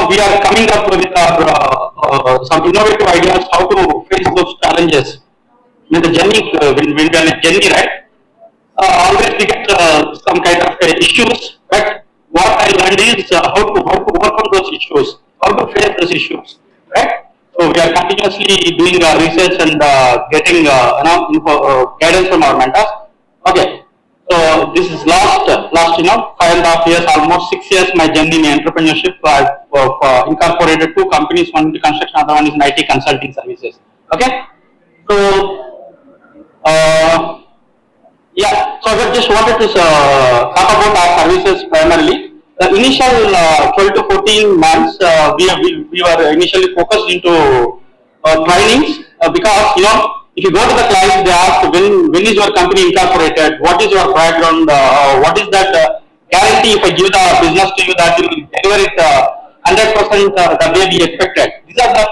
we are coming up with some innovative ideas how to face those challenges. In the journey, when we are in a journey, right? Always we get some kind of issues, but what I learned is how to overcome those issues, how to face those issues, right? So we are continuously doing research and getting guidance from our mentors. Okay, so this is last 5.5 years, almost 6 years my journey in entrepreneurship. I've incorporated 2 companies, one in the construction, other one is in IT consulting services. Okay, so. Yeah, so I just wanted to talk about our services primarily. The initial 12 to 14 months, we were initially focused into trainings because if you go to the clients, they ask when is your company incorporated, what is your background, what is that guarantee if I give the business to you that you will deliver it 100% the way we expected. These are the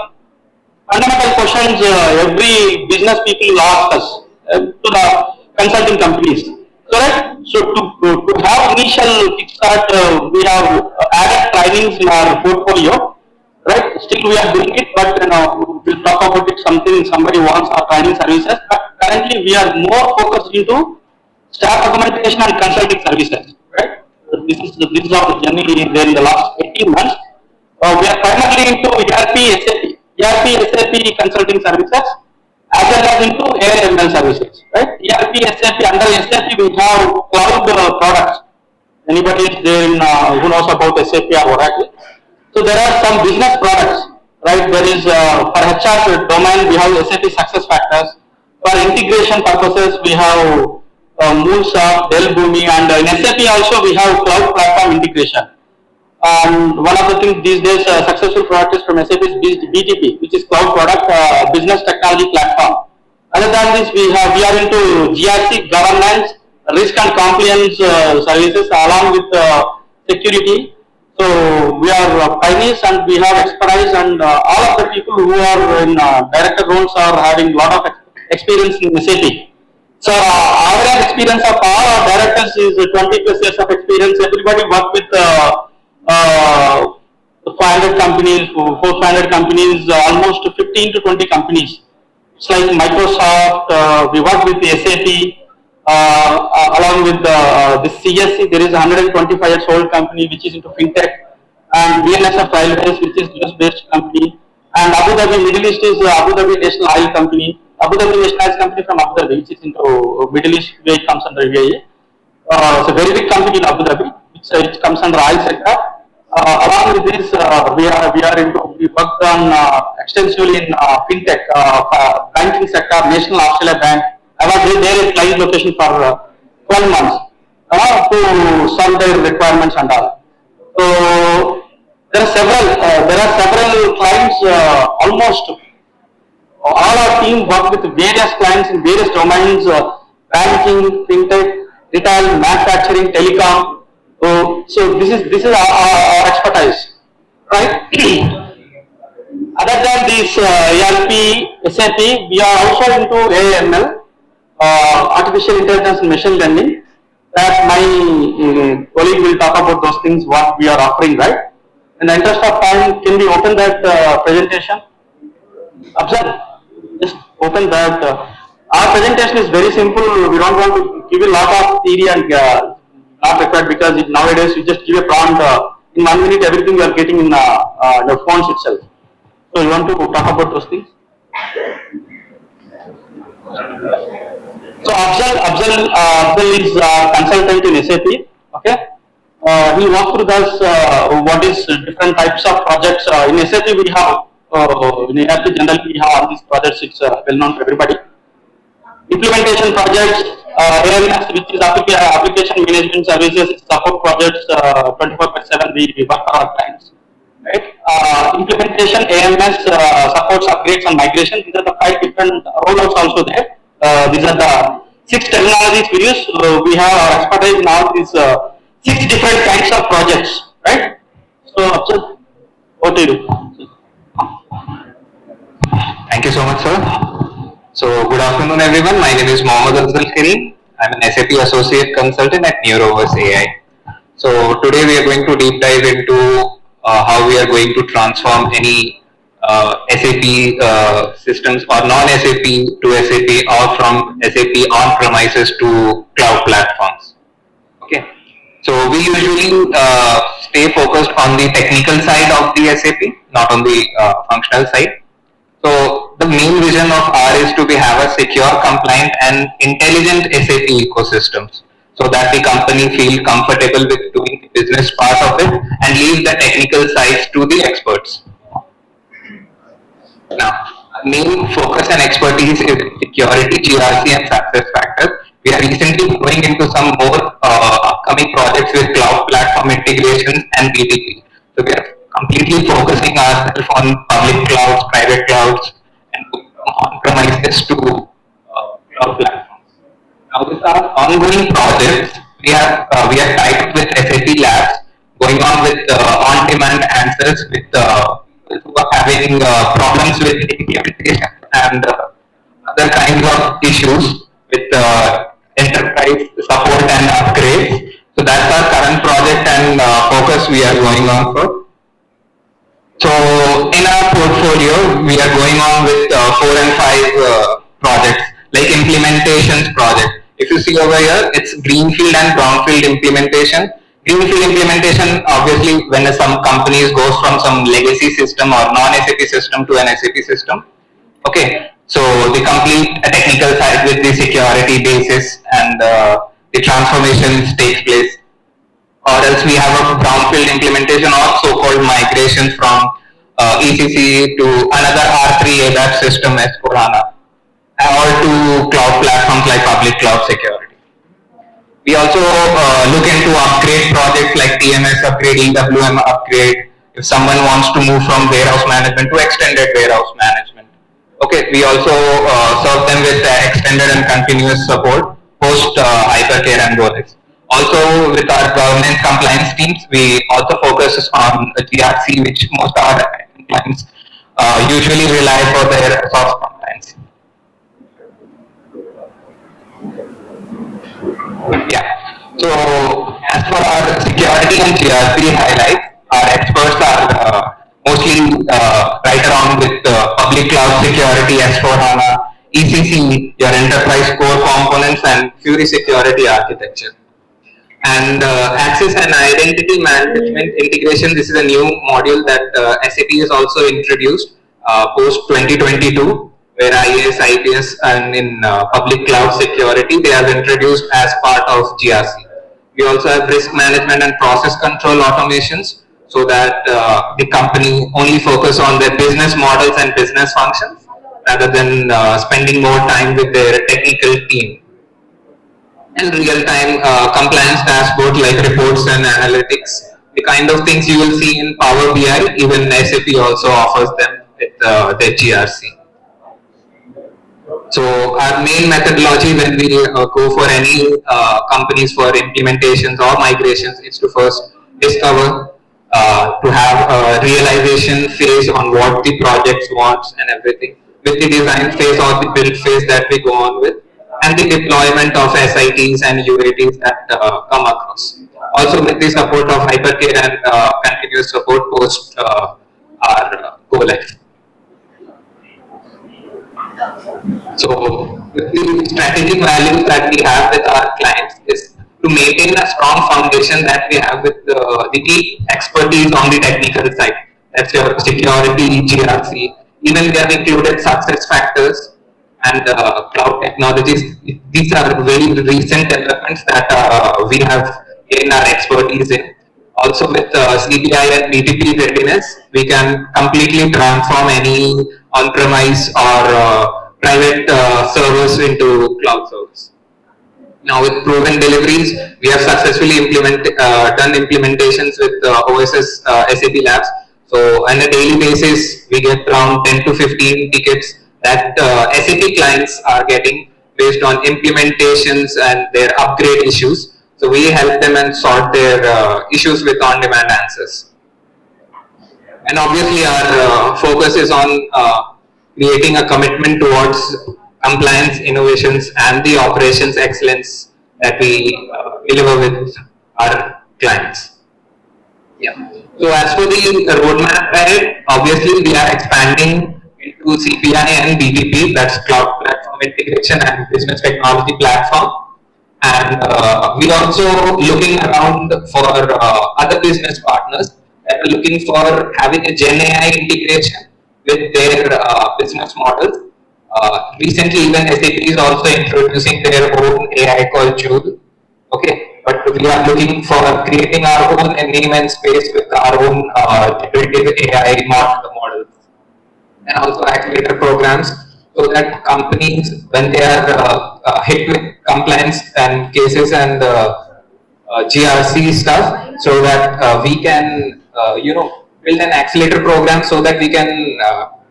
fundamental questions every business people ask us to the consulting companies, correct? So to have initial kickstart, we have added trainings in our portfolio, right? Still we are doing it, but we'll talk about it. Somebody wants our training services. But currently we are more focused into staff augmentation and consulting services, right? So this is our journey in the last 18 months. We are primarily into ERP, SAP consulting services, as well as into AI/ML services, right? ERP, SAP, under SAP we have cloud products. Anybody is there who knows about SAP or Oracle? So there are some business products, right? There is for HR domain we have SAP SuccessFactors. For integration purposes we have MoonSoft, Dell Boomi, and in SAP also we have cloud platform integration. And one of the things these days successful product is from SAP is BTP, which is cloud product business technology platform. Other than this, we are into GRC, governance, risk and compliance services along with security. So we are pioneers and we have expertise, and all of the people who are in director roles are having a lot of experience in SAP. So average experience of all our directors is 20+ years of experience. Everybody work with 500 companies, 400 companies, almost 15 to 20 companies. It's like Microsoft, we work with the SAP, along with the CSC, there is a 125 years old company which is into fintech, and BNSF Railways, which is US based company, and Abu Dhabi, Middle East is Abu Dhabi National Oil Company, Abu Dhabi National Oil Company from Abu Dhabi, which is into Middle East, where it comes under UAE. It's a very big company in Abu Dhabi, which comes under oil sector. Along with this, we worked on extensively in fintech, banking sector, National Australia Bank. I was there at client location for 12 months to solve their requirements and all. So there are several clients. Almost all our team work with various clients in various domains: banking, fintech, retail, manufacturing, telecom. So this is our expertise, right? Other than this ERP, SAP, we are also into AI/ML, artificial intelligence and machine learning. That my colleague will talk about those things what we are offering, right? In the interest of time, can we open that presentation? Afzal, just open that. Our presentation is very simple. We don't want to give a lot of theory and not required, because nowadays you just give a prompt, in 1 minute everything you are getting in your phones itself. So you want to talk about those things? So Afzal is a consultant in SAP. Okay, he walk through this what is different types of projects in SAP. We have in ERP generally we have all these projects. It's well known to everybody. Implementation projects, AMS, which is application management services, support projects 24/7. We work for our clients, right? Implementation, AMS, supports upgrades and migration. These are the 5 different rollouts also there. These are the 6 technologies we use. We have our expertise in all these 6 different kinds of projects, right? So, what do you do? Thank you so much, sir. So, good afternoon, everyone. My name is Mohammed Afzal. I'm an SAP Associate Consultant at NeuroverseAI. So, today we are going to deep dive into how we are going to transform any SAP systems or non-SAP to SAP, or from SAP on-premises to cloud platforms. Okay, so we usually stay focused on the technical side of the SAP, not on the functional side. So the main vision of R is to have a secure, compliant, and intelligent SAP ecosystems, so that the company feel comfortable with doing the business part of it and leave the technical sides to the experts. Now, our main focus and expertise is security, GRC, and success factors. We are recently going into some more upcoming projects with cloud platform integrations and BTP. So we are completely focusing ourselves on public clouds, private clouds, and on-premises to cloud platforms. Now, with our ongoing projects, we are tied up with SAP labs, going on with on-demand answers with who are having problems with implementation and other kinds of issues with enterprise support and upgrades. So that's our current project and focus we are going on for. So in our portfolio, we are going on with 4 and 5 projects, like implementations project. If you see over here, it's greenfield and brownfield implementation. Greenfield implementation, obviously, when some companies goes from some legacy system or non-SAP system to an SAP system. Okay, so the complete technical side with the security basis and the transformation takes place. Or else we have a brownfield implementation or so-called migration from ECC to another R3 ABAP system S4HANA, or to cloud platforms like public cloud security. We also look into upgrade projects like TMS upgrade, EWM upgrade, if someone wants to move from warehouse management to extended warehouse management. Okay, we also serve them with extended and continuous support post hypercare and go-lives. Also, with our governance compliance teams, we also focus on GRC, which most of our clients usually rely for their SOX compliance. Yeah. So, as for our security and GRC highlights, our experts are mostly right around with public cloud security, S4HANA, ECC, your enterprise core components, and Fury security architecture. And access and identity management integration, this is a new module that SAP has also introduced post 2022, where IAS, IPS, and in public cloud security, they have introduced as part of GRC. We also have risk management and process control automations, so that the company only focus on their business models and business functions, rather than spending more time with their technical team. And real-time compliance dashboard like reports and analytics, the kind of things you will see in Power BI, even SAP also offers them with their GRC. So our main methodology when we go for any companies for implementations or migrations is to first discover, to have a realization phase on what the project wants and everything, with the design phase or the build phase that we go on with, and the deployment of SITs and UATs that come across. Also with the support of hypercare and continuous support post our go live. So with the strategic values that we have with our clients is to maintain a strong foundation that we have with the key expertise on the technical side. That's your security, GRC. Even we have included success factors and cloud technologies. These are very recent developments that we have gained our expertise in. Also with CPI and BTP readiness, we can completely transform any on-premise or private servers into cloud servers. Now with proven deliveries, we have successfully done implementations with OSS SAP labs. So on a daily basis, we get around 10 to 15 tickets that SAP clients are getting based on implementations and their upgrade issues. So we help them and sort their issues with on-demand answers. And obviously our focus is on creating a commitment towards compliance, innovations, and the operations excellence that we deliver with our clients. Yeah. So as for the roadmap ahead, obviously we are expanding into CPI and BTP, that's Cloud Platform Integration and Business Technology Platform. And we also looking around for other business partners that are looking for having a Gen AI integration with their business models. Recently, even SAP is also introducing their own AI called Joule. Okay, but we are looking for creating our own name and space with our own generative AI models and also accelerator programs so that companies, when they are hit with compliance and cases and GRC stuff, so that we can, build an accelerator program so that we can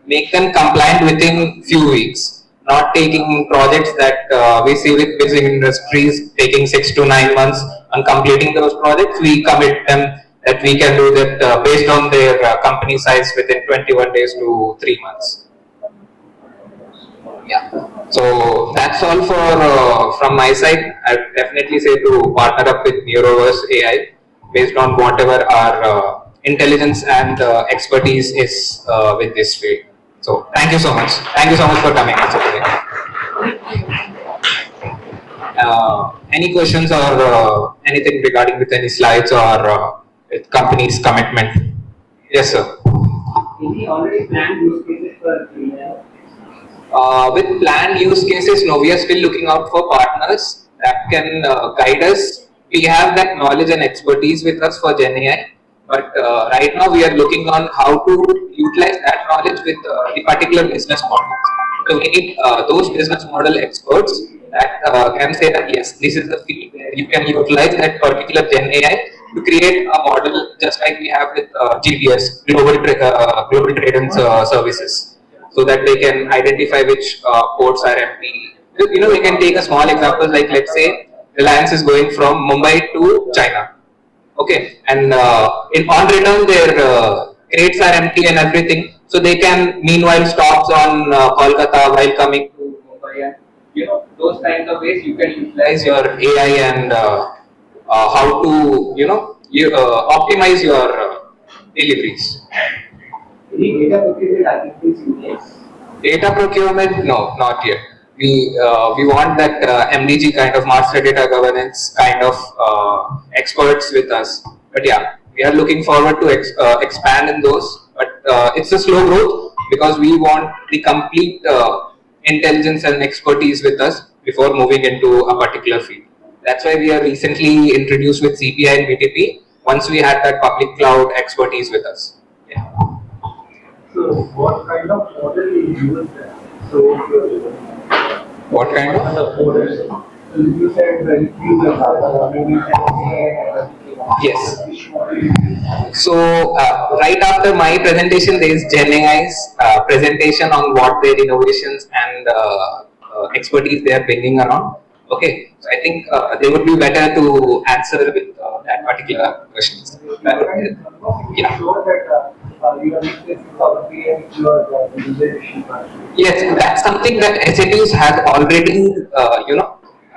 make them compliant within few weeks. Not taking projects that we see with busy industries taking 6 to 9 months and completing those projects. We commit them that we can do that based on their company size within 21 days to 3 months. Yeah. So that's all for from my side. I would definitely say to partner up with Neuroverse AI based on whatever our intelligence and expertise is with this field. So thank you so much. Thank you so much for coming also today. Any questions or anything regarding with any slides or with company's commitment? Yes, sir. Any already planned use cases for AI? With planned use cases, no, we are still looking out for partners that can guide us. We have that knowledge and expertise with us for Gen AI, but right now we are looking on how to utilize that knowledge with the particular business models. So we need those business model experts that can say that yes, this is the field where you can utilize that particular Gen AI to create a model just like we have with GTS, Global Trade and Services, so that they can identify which ports are empty. We can take a small example like let's say Reliance is going from Mumbai to China. Okay, and on return their crates are empty and everything, so they can meanwhile stops on Kolkata while coming to Mumbai, and those kinds of ways you can utilize your AI and how to optimize your deliveries. Any data procurement activities in place? Data procurement? No, not yet. We want that MDG kind of master data governance kind of experts with us. But yeah, we are looking forward to expand in those. But it's a slow growth because we want the complete intelligence and expertise with us before moving into a particular field. That's why we are recently introduced with CPI and BTP. Once we had that public cloud expertise with us. Yeah. So, what kind of model you use there? So, What kind of? model? You said very few maybe Yes. So right after my presentation, there is Gen AI's presentation on what their innovations and expertise they are bringing around. Okay, so I think they would be better to answer with that particular questions. Yeah. Yes, that's something that SAPs has already,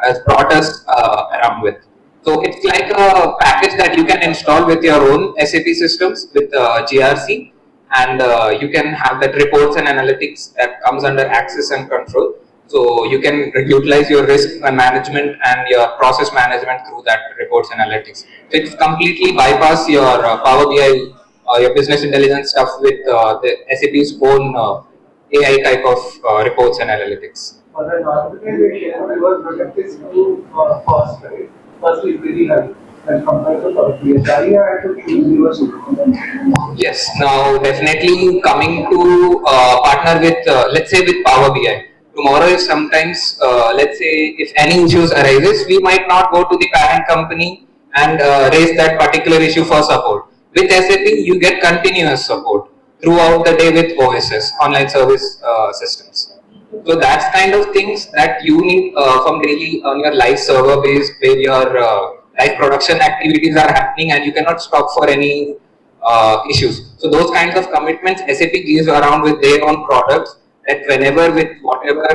has brought us around with. So it's like a package that you can install with your own SAP systems with GRC, and you can have that reports and analytics that comes under access and control. So you can utilize your risk management and your process management through that reports analytics. So it's completely bypass your Power BI your business intelligence stuff with the SAP's own AI type of reports and analytics. For an organization, your product is too cost, right? Cost is very high as compared to Power BI. I have to choose your solution. Yes. Now, definitely coming to partner with, let's say, with Power BI. Tomorrow, if sometimes, let's say, if any issues arises, we might not go to the parent company and raise that particular issue for support. With SAP, you get continuous support throughout the day with OSS, online service systems. So that's kind of things that you need from daily on your live server base where your live production activities are happening and you cannot stop for any issues. So those kinds of commitments SAP gives around with their own products that whenever with whatever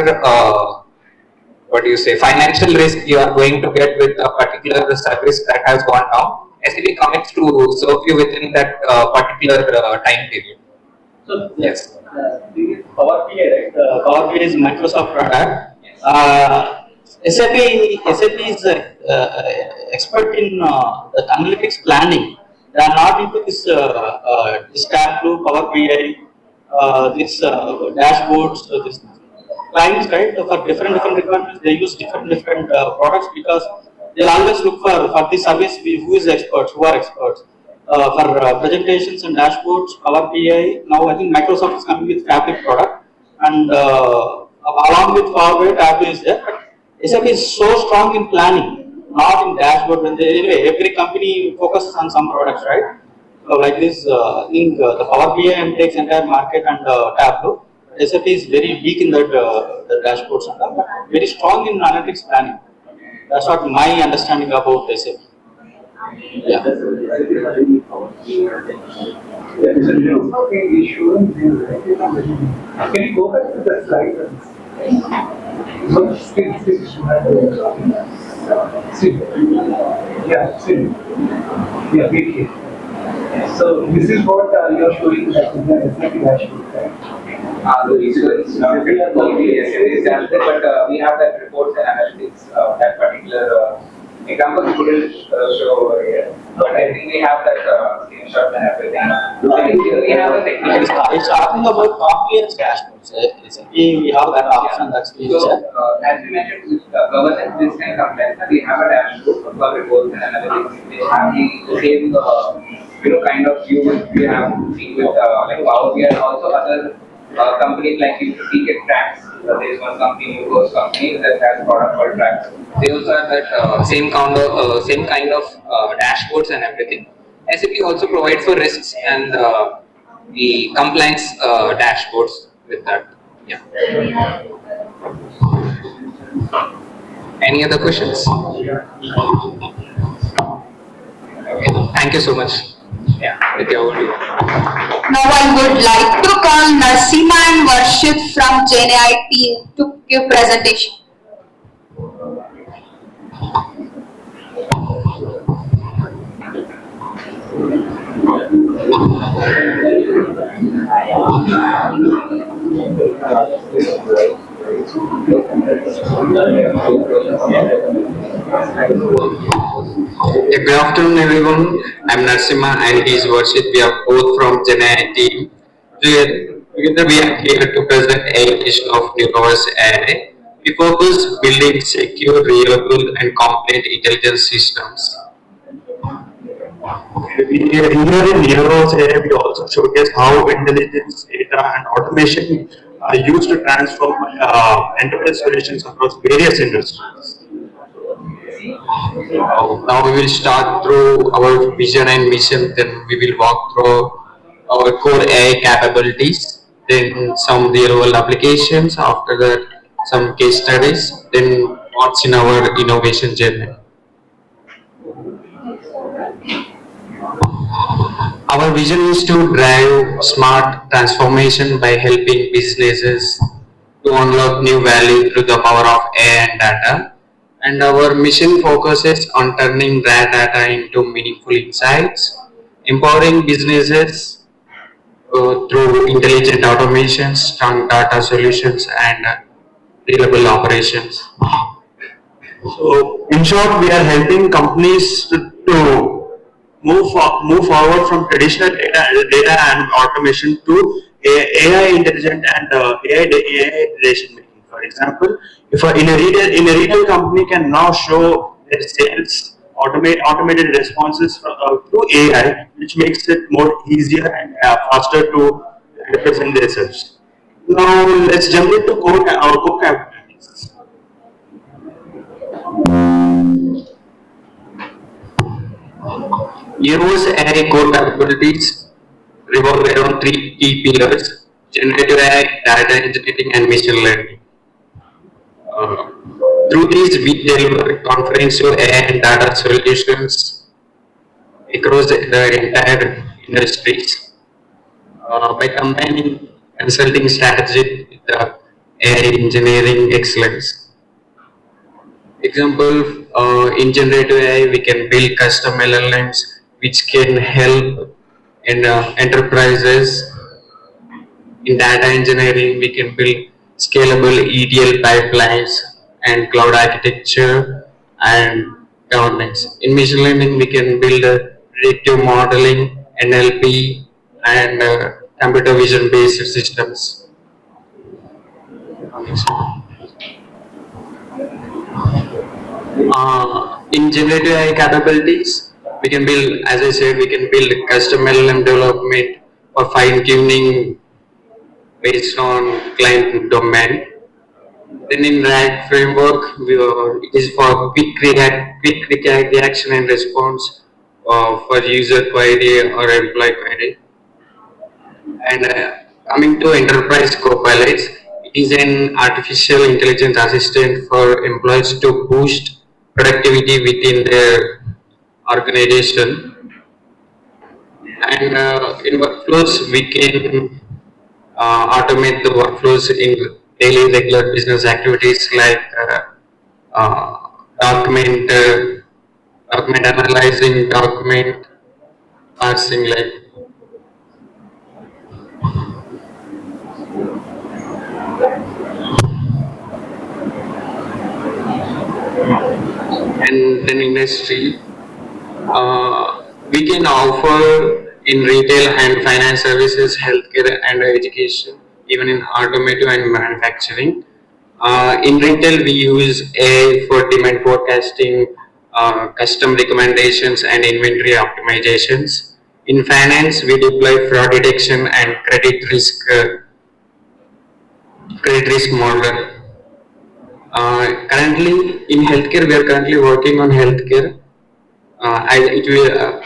what do you say financial risk you are going to get with a particular service that has gone down, SAP commits to serve you within that particular time period. So Yes. The Power BI, right? Power BI is Microsoft product. Yes. SAP is expert in the analytics planning. They are not into this Tableau, Power BI, this dashboards, this clients, right? For different requirements, they use different products because they'll always look for the service who is experts, who are experts. For presentations and dashboards, Power BI. Now I think Microsoft is coming with Fabric product, and along with Power BI, Tableau is there. But SAP is so strong in planning, not in dashboard. Anyway, every company focuses on some products, right? Like this, I think the Power BI and takes entire market and Tableau. SAP is very weak in that the dashboards and all, but very strong in analytics planning. That's what my understanding about SAP. Yeah. Okay, it's showing there, right? Can you go back to the slide? Yeah, wait here. So this is what you're showing that in the SAP dashboard, right? We are going to example, but we have that reports and analytics, that particular example we couldn't show over here. But I think we have that screenshot and everything. We have the technical. It's talking about compliance dashboards. We have that option that's being So, said. as we mentioned, with governance, risk and compliance, we have a dashboard for reports and analytics, which have the same, kind of view which we have seen with like Power BI and also other companies like you see it tracks. There is one company, Neuroverse company, that has product called tracks. They also have that same kind of dashboards and everything. SAP also provides for risks and the compliance dashboards with that. Yeah. Any other questions? Okay. Thank you so much. Yeah. With your overview. Now I would like to call Narasimha and Worship from GenAI team to give presentation. Good afternoon, everyone. I'm Narasimha and he's Worship. We are both from GenAI team. Together we are here to present a edition of NeuroverseAI. We focus building secure, reliable, and compliant intelligence systems. Here in NeuroverseAI, we also showcase how intelligence, data, and automation are used to transform enterprise solutions across various industries. Now we will start through our vision and mission, then we will walk through our core AI capabilities, then some real world applications, after that some case studies, then what's in our innovation journey. Our vision is to drive smart transformation by helping businesses to unlock new value through the power of AI and data. And our mission focuses on turning raw data into meaningful insights, empowering businesses through intelligent automations, strong data solutions, and reliable operations. So, in short, we are helping companies to move forward from traditional data and automation to AI intelligent and AI decision making. For example, if in a retail company can now show their sales automated responses through AI, which makes it more easier and faster to represent themselves. Now let's jump into our core capabilities. NeuroverseAI core capabilities revolve around three key pillars: generative AI, data engineering, and machine learning. Through these, we deliver comprehensive AI and data solutions across the entire industries by combining consulting strategy with the AI engineering excellence. Example, in generative AI, we can build custom LLMs which can help in enterprises. In data engineering, we can build scalable ETL pipelines and cloud architecture and governance. In machine learning, we can build predictive modeling, NLP, and computer vision based systems. In generative AI capabilities, we can build, as I said, we can build custom LLM development or fine tuning based on client domain. Then in RAG framework, it is for quick reaction and response for user query or employee query. And coming to enterprise copilots, it is an artificial intelligence assistant for employees to boost productivity within their organization. And in workflows, we can automate the workflows in daily regular business activities like document analyzing, document parsing, like. And then industry, we can offer in retail and finance services, healthcare and education, even in automotive and manufacturing. In retail, we use AI for demand forecasting, custom recommendations and inventory optimizations. In finance, we deploy fraud detection and credit risk model. Currently in healthcare, we are currently working on healthcare. It will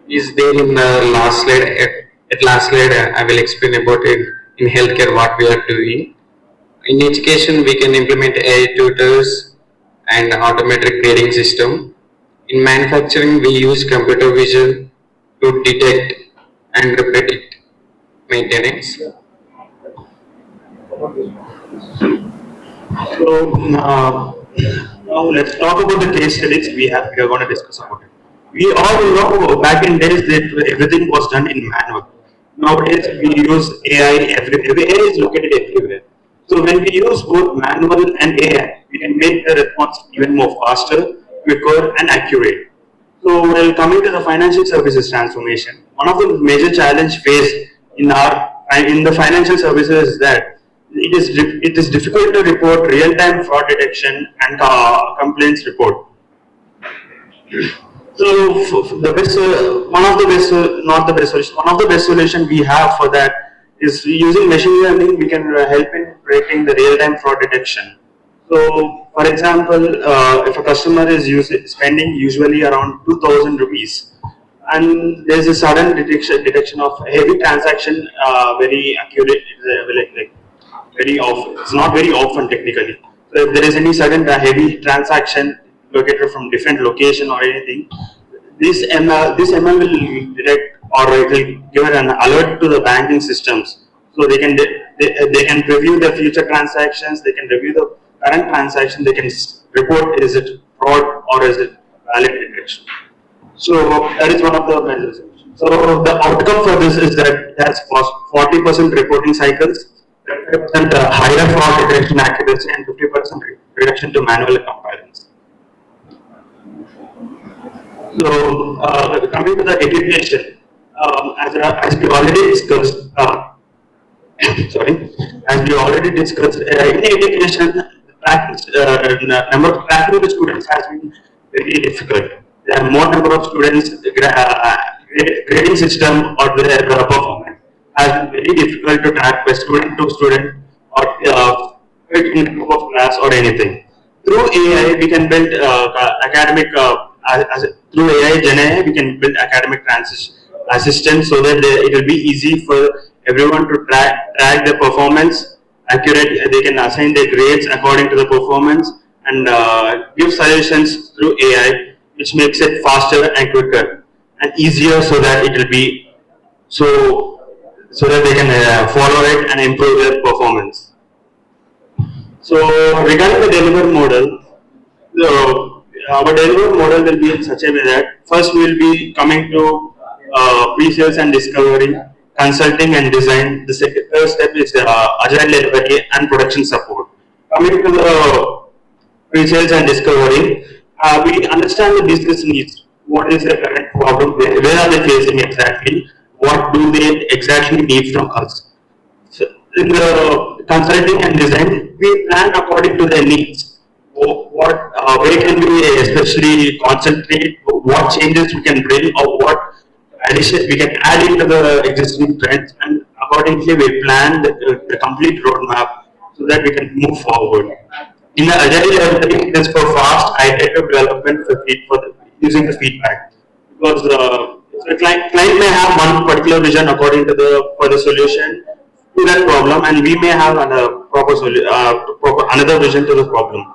is there in the last slide. At last slide, I will explain about it in healthcare what we are doing. In education, we can implement AI tutors and automated grading system. In manufacturing, we use computer vision to detect and predict maintenance. So now let's talk about the case studies we are going to discuss about it. We all know back in days that everything was done in manual. Nowadays we use AI everywhere. AI is located everywhere. So when we use both manual and AI, we can make the response even more faster, quicker, and accurate. So while coming to the financial services transformation, one of the major challenge faced in the financial services is that it is difficult to report real-time fraud detection and complaints report. So the best, one of the best, not the best solution, one of the best solution we have for that is using machine learning. We can help in predicting the real-time fraud detection. So, for example, if a customer is spending usually around 2,000 rupees, and there is a sudden detection of heavy transaction, very accurate, very often. It's not very often technically. So if there is any sudden heavy transaction located from different location or anything, this ML will detect, or it will give an alert to the banking systems, so they can review the future transactions, they can review the current transaction, they can report is it fraud or is it valid detection. So that is one of the measures. So the outcome for this is that it has 40% reporting cycles, 50% higher fraud detection accuracy, and 50% reduction to manual compliance. So coming to the education, as we already discussed, in education, the number of tracking the students has been very difficult. There are more number of students, grading system or their performance has been very difficult to track by student to student or in a group of class or anything. Through AI, we can build academic, through AI, Gen AI, we can build academic assistance so that it will be easy for everyone to track their performance accurate. They can assign their grades according to the performance and give suggestions through AI, which makes it faster and quicker and easier, so that it will be so that they can follow it and improve their performance. So regarding the delivery model, our delivery model will be in such a way that first we will be coming to pre-sales and discovery, consulting and design. The third step is agile delivery and production support. Coming to the pre-sales and discovery, we understand the business needs. What is the current problem? Where are they facing exactly? What do they exactly need from us? So in the consulting and design, we plan according to their needs. Where can we especially concentrate? What changes we can bring, or what addition we can add into the existing trends, and accordingly we plan the complete roadmap so that we can move forward. In the agile development, it is for fast iterative development using the feedback, because the client may have one particular vision according to the solution to that problem, and we may have another vision to the problem.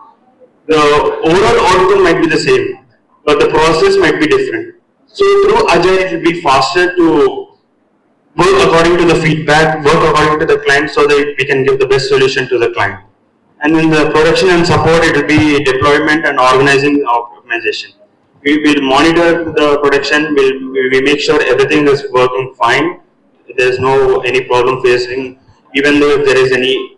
The overall outcome might be the same, but the process might be different. So through agile, it will be faster to work according to the feedback, work according to the client, so that we can give the best solution to the client. And in the production and support, it will be deployment and organizing optimization. We will monitor the production, we make sure everything is working fine, there is no any problem facing. Even though if there is any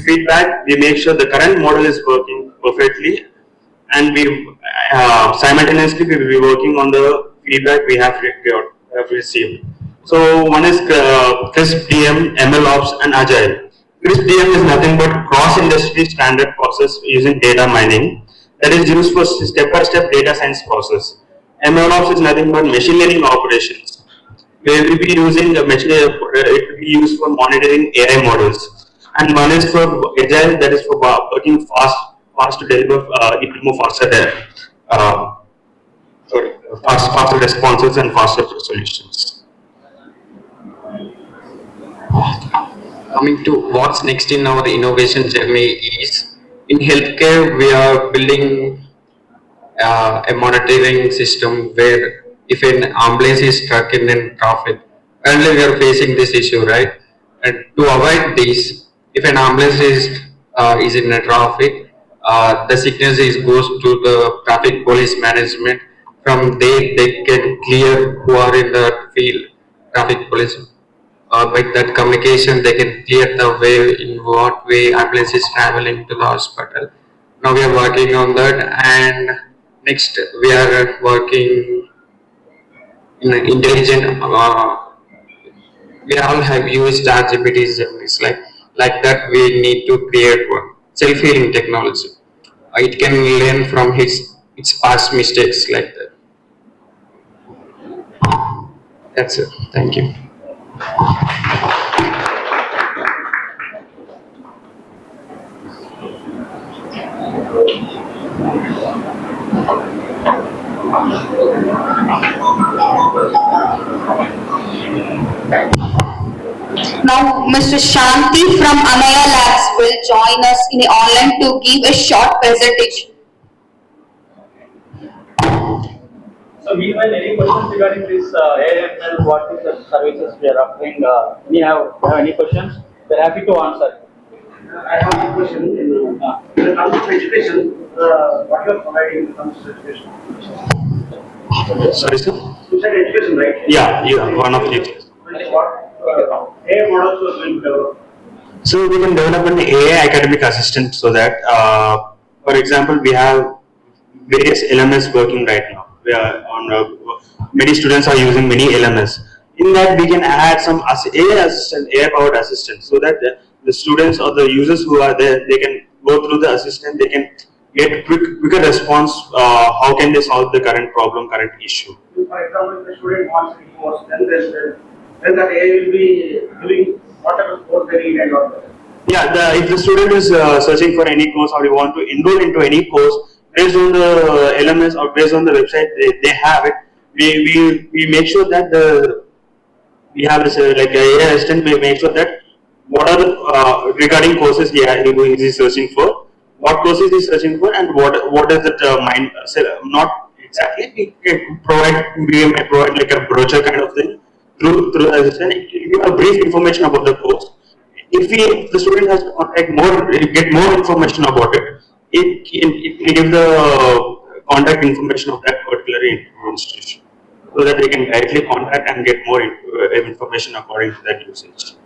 feedback, we make sure the current model is working perfectly, and we simultaneously we will be working on the feedback we have received. So one is CRISP DM, ML Ops and Agile. CRISP DM is nothing but cross-industry standard process using data mining that is used for step-by-step data science process. ML Ops is nothing but machine learning operations. We will be using the machine. It will be used for monitoring AI models. And one is for Agile, that is for working fast to deliver even more faster there. Faster responses and faster solutions. Coming to what's next in our innovation journey is, in healthcare we are building a monitoring system where if an ambulance is stuck in traffic, currently we are facing this issue, right? And to avoid this, if an ambulance is in a traffic, the signal goes to the traffic police management. From there, they can clear who are in the field, traffic police. By that communication, they can clear the way in what way ambulance is traveling to the hospital. Now we are working on that, and next we are working in an intelligent. We all have used RGPTs, it's like that. We need to create one self-healing technology. It can learn from its past mistakes like that. That's it. Thank you. Now, Mr. Shanti from Amaya Labs will join us in the online to give a short presentation. So, meanwhile, any questions regarding this AML? What is the services we are offering? We have any questions? We're happy to answer. I have a question. When it comes to education, what you are providing when it comes to education? Sorry, sir? You said education, right? Yeah, one of it. What AI models you are going to develop? So we can develop an AI academic assistant so that, for example, we have various LMS working right now. We are on many students are using many LMS. In that, we can add some AI assistant, AI powered assistant, so that the students or the users who are there, they can go through the assistant, they can get quicker response. How can they solve the current problem, current issue? For example, if the student wants to course, then that AI will be doing whatever course they need and all. Yeah, if the student is searching for any course or you want to enroll into any course, based on the LMS or based on the website they have it, we make sure that we have this like AI assistant. We make sure that what are the regarding courses he is searching for, what courses he is searching for, and what is that not exactly. We may provide like a brochure kind of thing through the assistant. Give a brief information about the course. If the student has to contact get more information about it, it can give the contact information of that particular institution, so that they can directly contact and get more information according to that usage.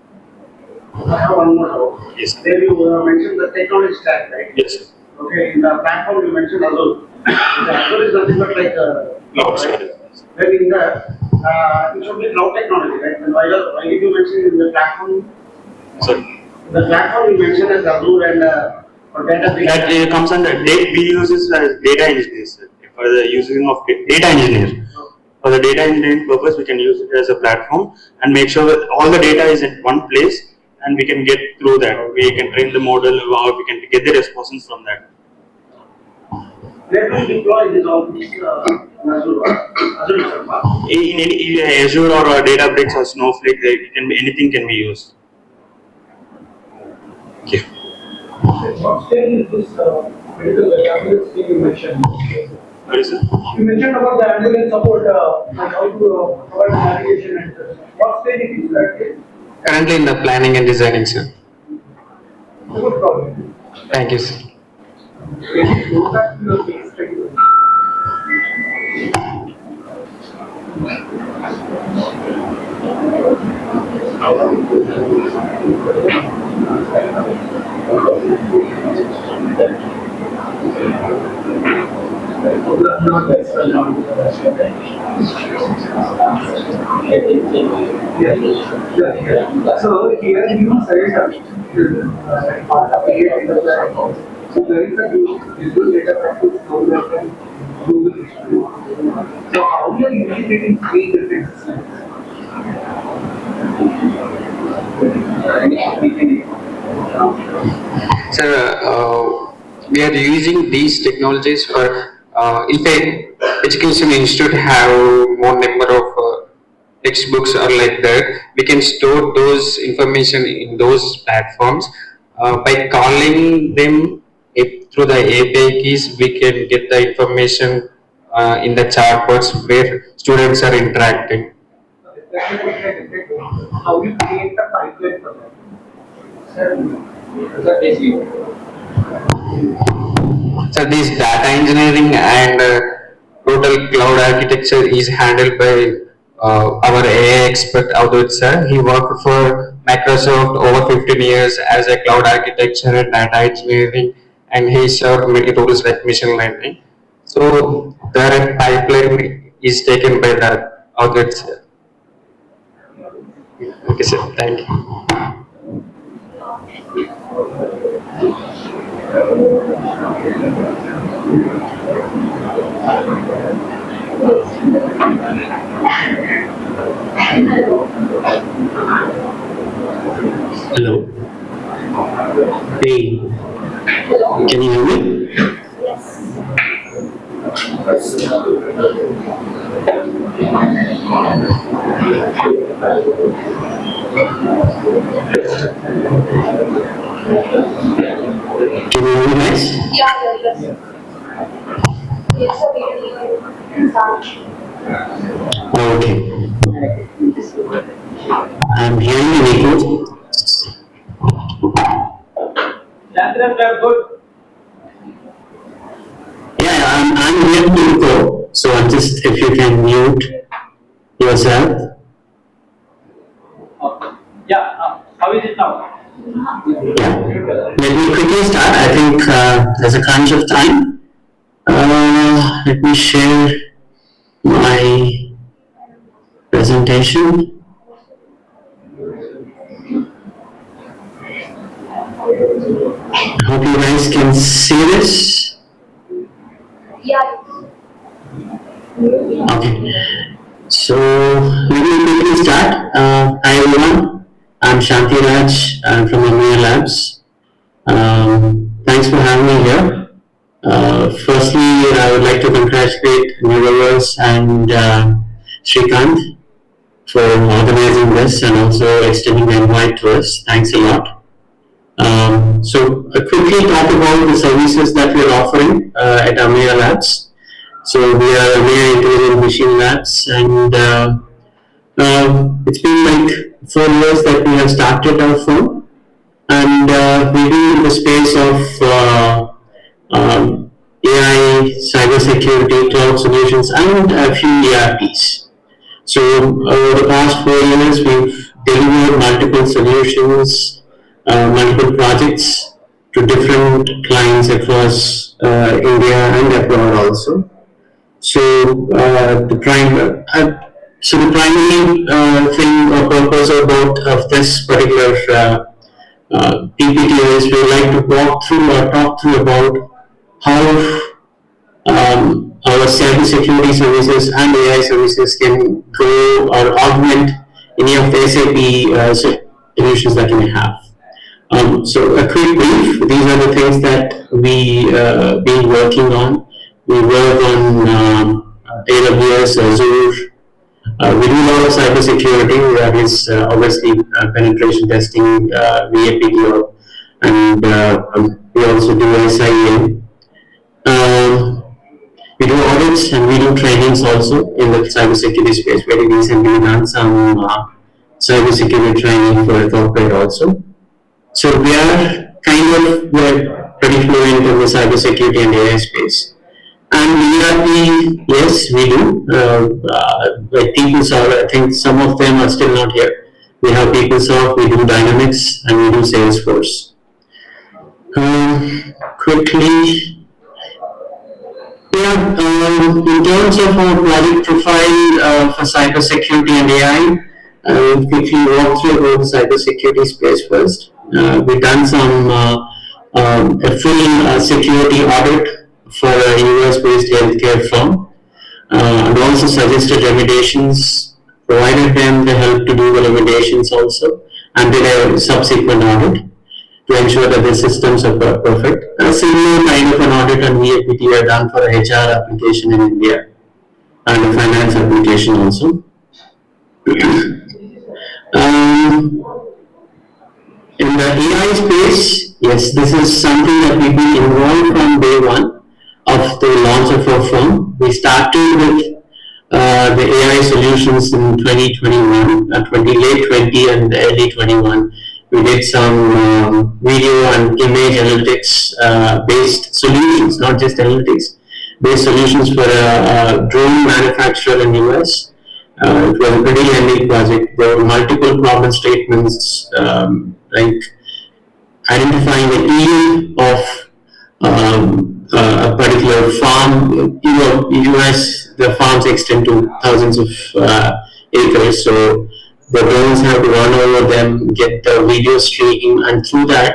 I have one more doubt. Yes. There you mentioned the technology stack, right? Yes. Okay, in the platform you mentioned Azure. The Azure is nothing but like a Cloud. right? Then in the it should be cloud technology, right? And why did you mention in the platform? Sorry. The platform you mentioned as Azure and or database. That comes under we use this as data engineers for the using of data engineer. For the data engineering purpose, we can use it as a platform and make sure that all the data is in one place, and we can get through that. We can train the model, or we can get the responses from that. Where do you deploy this all these Azure itself? In any Azure or Databricks or Snowflake, anything can be used. Okay. What stage is this medical ambulance thing you mentioned? What is it? You mentioned about the ambulance support, like how to provide navigation and what stage it is that? Currently in the planning and designing, sir. Good problem. Thank you, sir. Go back to your case study. So here you said so there is a visual data practice Neuroverse and Google. So how you are integrating three different systems? Sir, we are using these technologies for if a education institute have more number of textbooks or like that, we can store those information in those platforms. By calling them through the API keys, we can get the information in the chatbots where students are interacting. How you create the pipeline for that? So this data engineering and total cloud architecture is handled by our AI expert Afzal sir. He worked for Microsoft over 15 years as a cloud architecture and data engineering, and he served many roles like machine learning. So the pipeline is taken by the Afzal sir. Okay, sir. Thank you. Hello. Hey. Can you hear me? Can you hear me guys? Okay. I'm hearing an echo. Yeah, I'm hearing an echo. So just if you can mute yourself. How is it now? Yeah. Let me quickly start. I think there's a crunch of time. Let me share my presentation. I hope you guys can see this. Okay. So let me quickly start. Hi everyone. I'm Shanti Raj. I'm from Amaya Labs. Thanks for having me here. Firstly, I would like to congratulate Neuroverse and Sreekanth for organizing this and also extending the invite to us. Thanks a lot. So quickly talk about the services that we are offering at Amaya Labs. So we are Amaya Intelligent Machine Labs, and it's been like 4 years that we have started our firm, and we've been in the space of AI, cybersecurity, cloud solutions, and a few ERPs. So over the past 4 years, we've delivered multiple solutions, multiple projects to different clients across India and abroad also. So the primary thing or purpose of this particular PPT is we would like to walk through or talk through about how our cybersecurity services and AI services can grow or augment any of the SAP solutions that you may have. So a quick brief, these are the things that we been working on. We work on AWS, Azure. We do a lot of cybersecurity, that is obviously penetration testing, VAPTO, and we also do SIEM. We do audits and we do trainings also in the cybersecurity space. Very recently we done some cybersecurity training for a corporate also. So we are we're pretty fluent in the cybersecurity and AI space. And ERP, yes, we do. Like PeopleSoft, I think some of them are still not here. We have PeopleSoft, we do Dynamics, and we do Salesforce. Quickly, in terms of our project profile for cybersecurity and AI, we'll quickly walk through about the cybersecurity space first. We've done some a full security audit for a US-based healthcare firm, and also suggested remediations, provided them the help to do the remediations also, and did a subsequent audit to ensure that the systems are perfect. A similar kind of an audit and VAPT are done for a HR application in India and a finance application also. In the AI space, yes, this is something that we've been involved from day one of the launch of our firm. We started with the AI solutions in 2021, late 20 and early 21. We did some video and image analytics based solutions, not just analytics, based solutions for a drone manufacturer in US. It was a pretty lengthy project. There were multiple problem statements, like identifying the yield of a particular farm. US, the farms extend to thousands of acres, so the drones have to run over them, get the video stream, and through that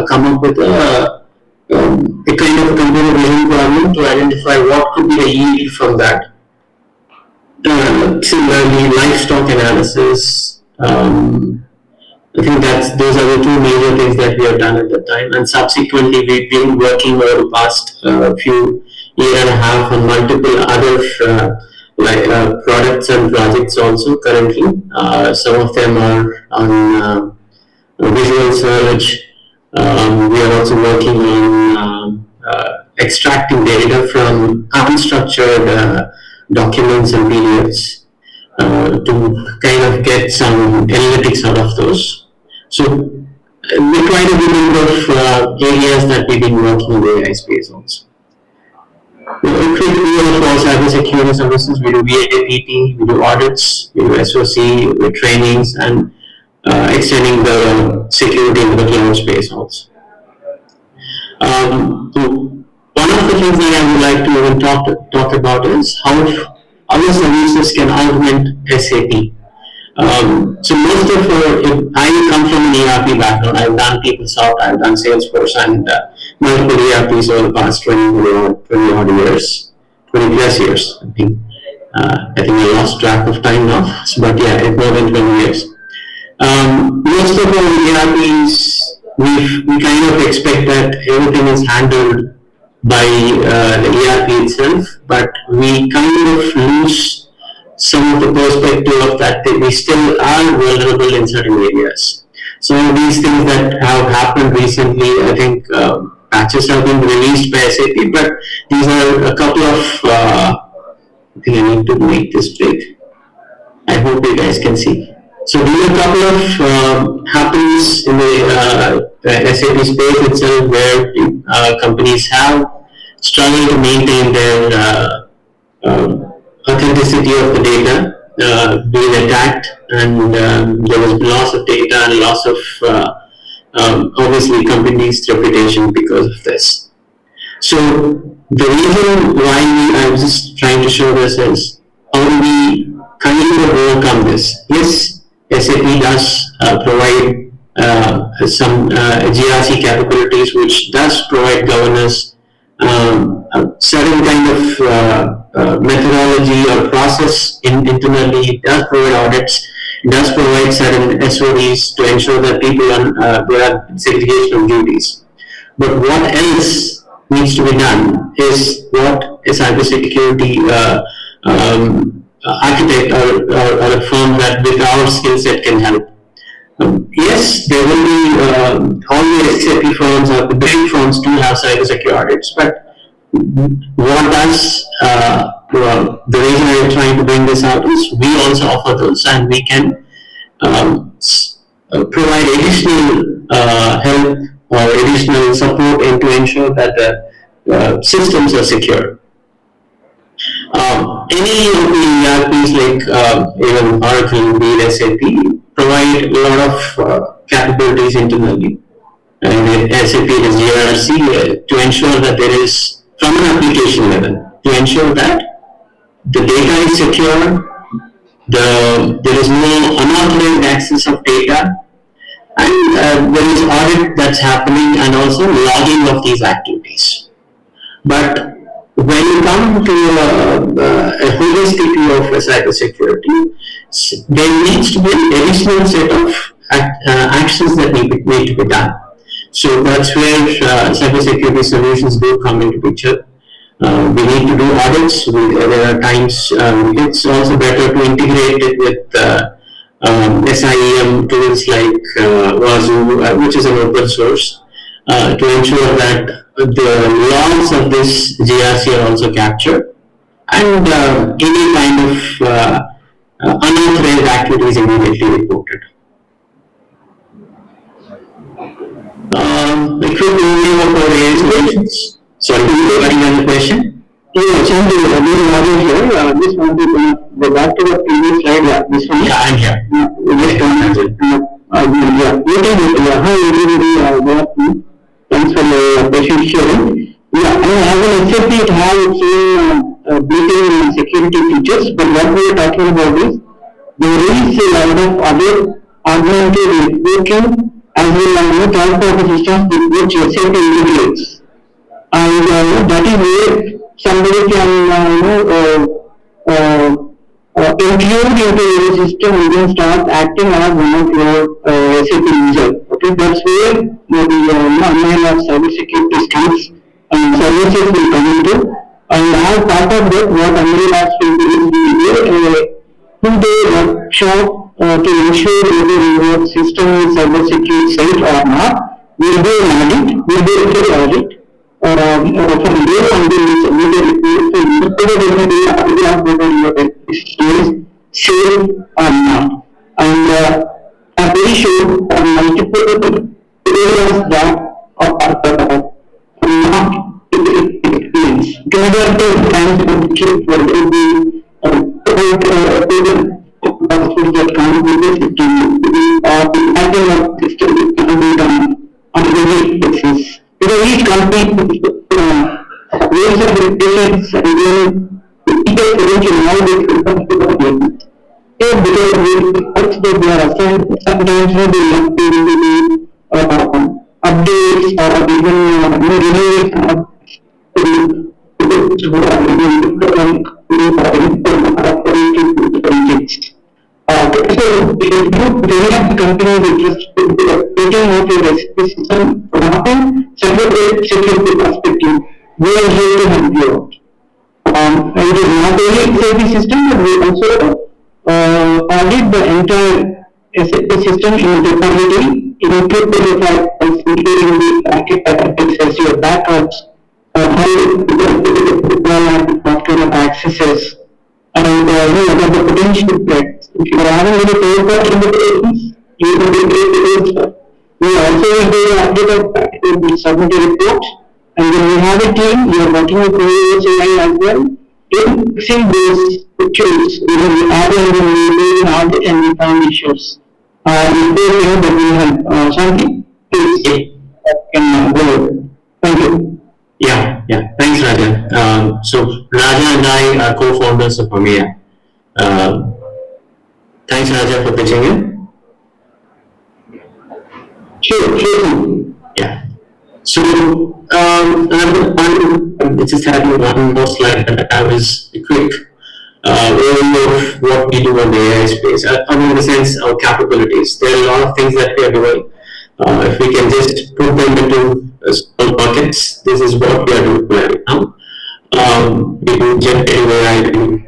come up with a kind of a computer vision problem to identify what could be the yield from that. Similarly, livestock analysis. I think those are the two major things that we have done at the time, and subsequently we've been working over the past year and a half on multiple other products and projects also currently. Some of them are on visual search. We are also working on extracting data from unstructured documents and PDFs to kind of get some analytics out of those. So we're trying to be a number of areas that we've been working in the AI space also. Quickly, of course, cybersecurity services, we do VAPT, we do audits, we do SOC, we do trainings, and extending the security into the cloud space also. One of the things that I would like to even talk about is how other services can augment SAP. So most of I come from an ERP background. I've done PeopleSoft, I've done Salesforce, and multiple ERPs over the past 20 odd years, 20 plus years. I think I lost track of time now, but yeah, it's more than 20 years. Most of our ERPs, we kind of expect that everything is handled by the ERP itself, but we kind of lose some of the perspective of that we still are vulnerable in certain areas. Some of these things that have happened recently, I think patches have been released by SAP, but these are a couple of, I think I need to make this big. I hope you guys can see. So these are a couple of happens in the SAP space itself where companies have struggle to maintain their authenticity of the data, being attacked, and there was loss of data and loss of obviously companies' reputation because of this. So the reason why I was just trying to show this is how do we continue to overcome this? Yes, SAP does provide some GRC capabilities, which does provide governance, certain kind of methodology or process internally. It does provide audits. It does provide certain SODs to ensure that people there are segregation of duties. But what else needs to be done is what a cybersecurity architect or a firm that with our skill set can help. Yes, there will be all the SAP firms or the big firms do have cybersecurity audits, but what does the reason I'm trying to bring this out is we also offer those, and we can provide additional help or additional support to ensure that the systems are secure. Any of the ERPs like even Oracle, Indeed, SAP provide a lot of capabilities internally. And SAP has GRC to ensure that there is, from an application level, to ensure that the data is secure, there is no unauthorized access of data, and there is audit that's happening and also logging of these activities. But when you come to a holistic view of cybersecurity, there needs to be an additional set of actions that need to be done. So that's where cybersecurity solutions do come into picture. We need to do audits. There are times it's also better to integrate it with SIEM tools like Wazoo, which is an open source, to ensure that the logs of this GRC are also captured, and any kind of unauthorized activities immediately reported. A quick overview of our AI solutions. Sorry, regarding any question? Yeah, Chandru, here. Just want to go back to the previous slide. Yeah, this one. Yeah, I'm here. Just hi everybody. Thanks for the patient sharing. Yeah, as an SAP, it has its own built-in security features, but what we are talking about is there is a lot of other augmented networking as well as third-party systems with which SAP integrates. And that is where somebody can include into your system and then start acting as one of your SAP users. Okay, that's where the online of cybersecurity skills and services will come into. And as part of that, what Amrita will do is we do a two-day workshop to ensure whether your system is cybersecurity safe or not. We'll do an audit, we'll do a full audit. From day on, we whether your system is safe or not. And I'm very sure multiple areas that are not experienced. Converted times to keep for the that come with the system, the acting of system can be done on a daily basis. Because each company ways of regulations and then people potential how they come to the government. Because they are assigned, sometimes they want to updates or even renewals so many of the companies interested in taking out a system from a security perspective. We are here to help you out. And it is not only SAP system, but we also audit the entire SAP system in totality, including the packet as your backups, how you what kind of accesses, and what are the potential threats. If you are having any third-party integrations, you will be able to do. We also will do an audit of submit a report And when we have a team, we are working with NeuroverseAI as well. In fixing those issues, we add in the new audit and we find issues. If they know that we help, something, please, can go ahead. Thank you. Yeah. Thanks, Raja. So Raja and I are co-founders of Amia. Thanks, Raja, for pitching in. Sure. Yeah. So, I just had one more slide that I was quick overview of what we do in the AI space. In the sense of capabilities, there are a lot of things that we are doing. If we can just put them into small buckets, this is what we are doing right now. We do generative AI, we do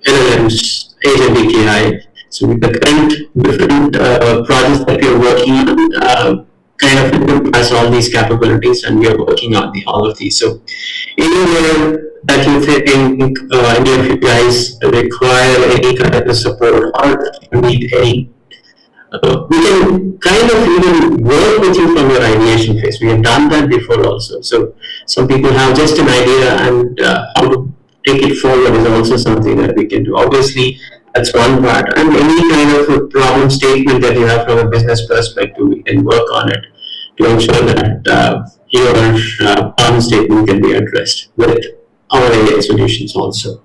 LLMs, agentic AI. So with the current different projects that we are working on, kind of encompass all these capabilities, and we are working on all of these. So anywhere that you think any of you guys require any kind of support or you need any, we can kind of even work with you from your ideation phase. We have done that before also. So some people have just an idea, and how to take it forward is also something that we can do. Obviously, that's one part. And any kind of a problem statement that you have from a business perspective, we can work on it to ensure that your problem statement can be addressed with our AI solutions also.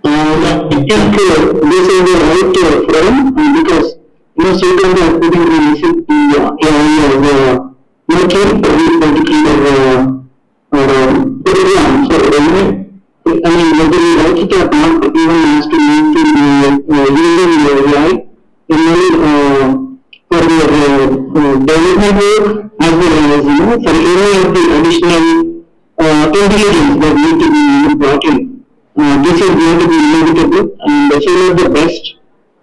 Yeah, this is the right forum because Sreekanth are putting the AI as a team for this particular program. So, whether you like it or not, everyone has to move to using the AI for their development work as well as for any of the additional intelligence that need to be brought in. This is going to be inevitable, and the sooner the best.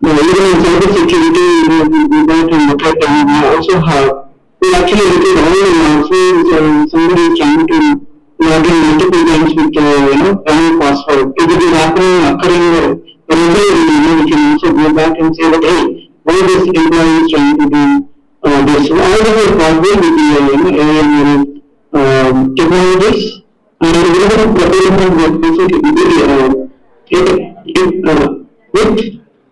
Even in cyber security, we do that and look at, and we also have, we actually look at all the losses, somebody is trying to log in multiple times with, wrong password. If it is occurring regularly, we can also go back and say that, hey, why this employee is trying to do this. So all this is possible with the AI technologies, and even development will also with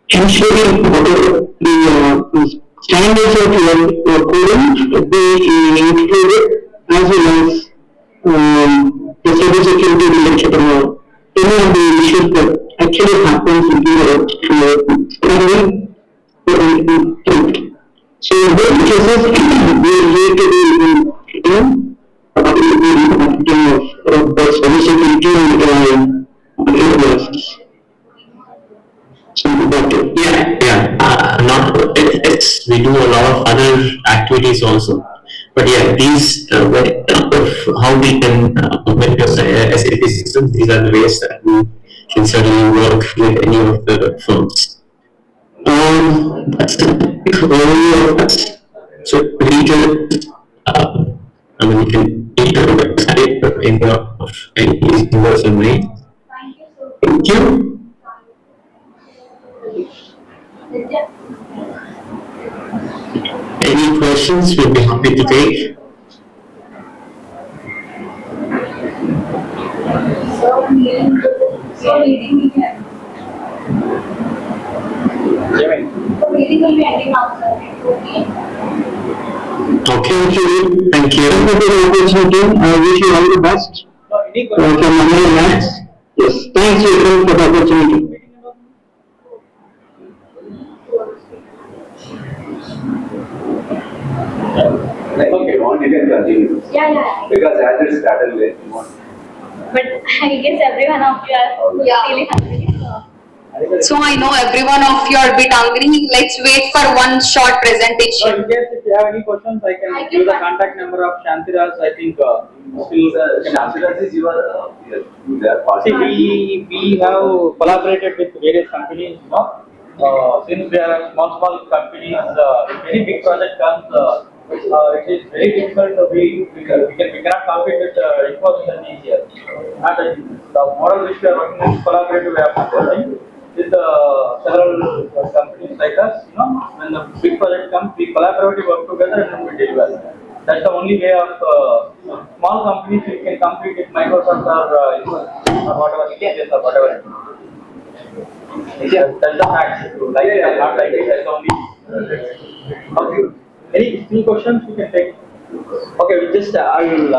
ensuring whatever the standards of your coding be included, as well as the cybersecurity related any of the issues that actually happens in the so in those cases, we need to be of the cybersecurity and Neuroverse. We do a lot of other activities also. But yeah, these how we can make your SAP system, these are the ways that we can certainly work with any of the firms. That's the overview of us. So you can read the website of any Neuroverse and me. Thank you. Any questions, we'll be happy to take. Okay, thank you. Thank you for the opportunity. I wish you all the best. Yes, thanks for the opportunity. Okay, you can continue. Yeah. Because as it started late, you want. But I guess every one of you are feeling hungry. So I know every one of you are a bit hungry. Let's wait for one short So presentation. in case if you have any questions, I can give the contact number of Shantiraj. I think Shantiraj is your See, we have collaborated with various companies. Since they are small companies, if any big project comes, it is very difficult to we cannot compete with Infosys and TCS. The model which we are working with collaborative approach with several companies like us, when the big project comes, we collaboratively work together and we deliver. That's the only way of small companies you can compete with Microsoft or whatever, exchanges or whatever. Yeah, that's the fact. Like it or not like it, that's only. Okay. Any still questions you can take? Okay, we just I will.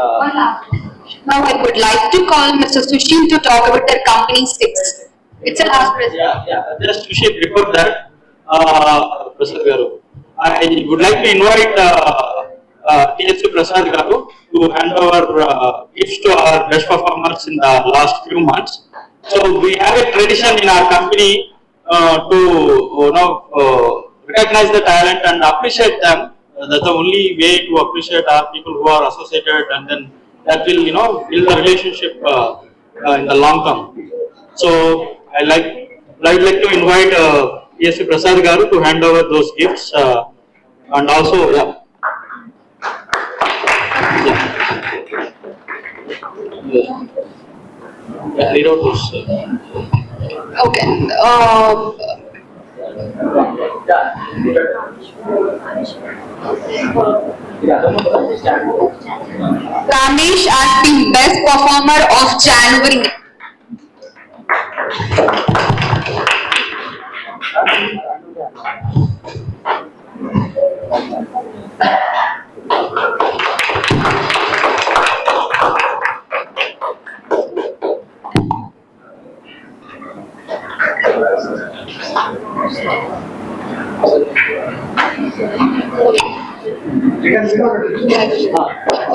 Now I would like to call Mr. Sushil to talk about their company six. It's a last presentation. Yeah. Just to share before that, Prasad Garu, I would like to invite TSC Prasad Garu to hand over gifts to our best performers in the last few months. So we have a tradition in our company to recognize the talent and appreciate them. That's the only way to appreciate our people who are associated, and then that will build the relationship in the long term. So I'd like to invite TSC Prasad Garu to hand over those gifts and also read out those. Okay. Ramesh as the best performer of January.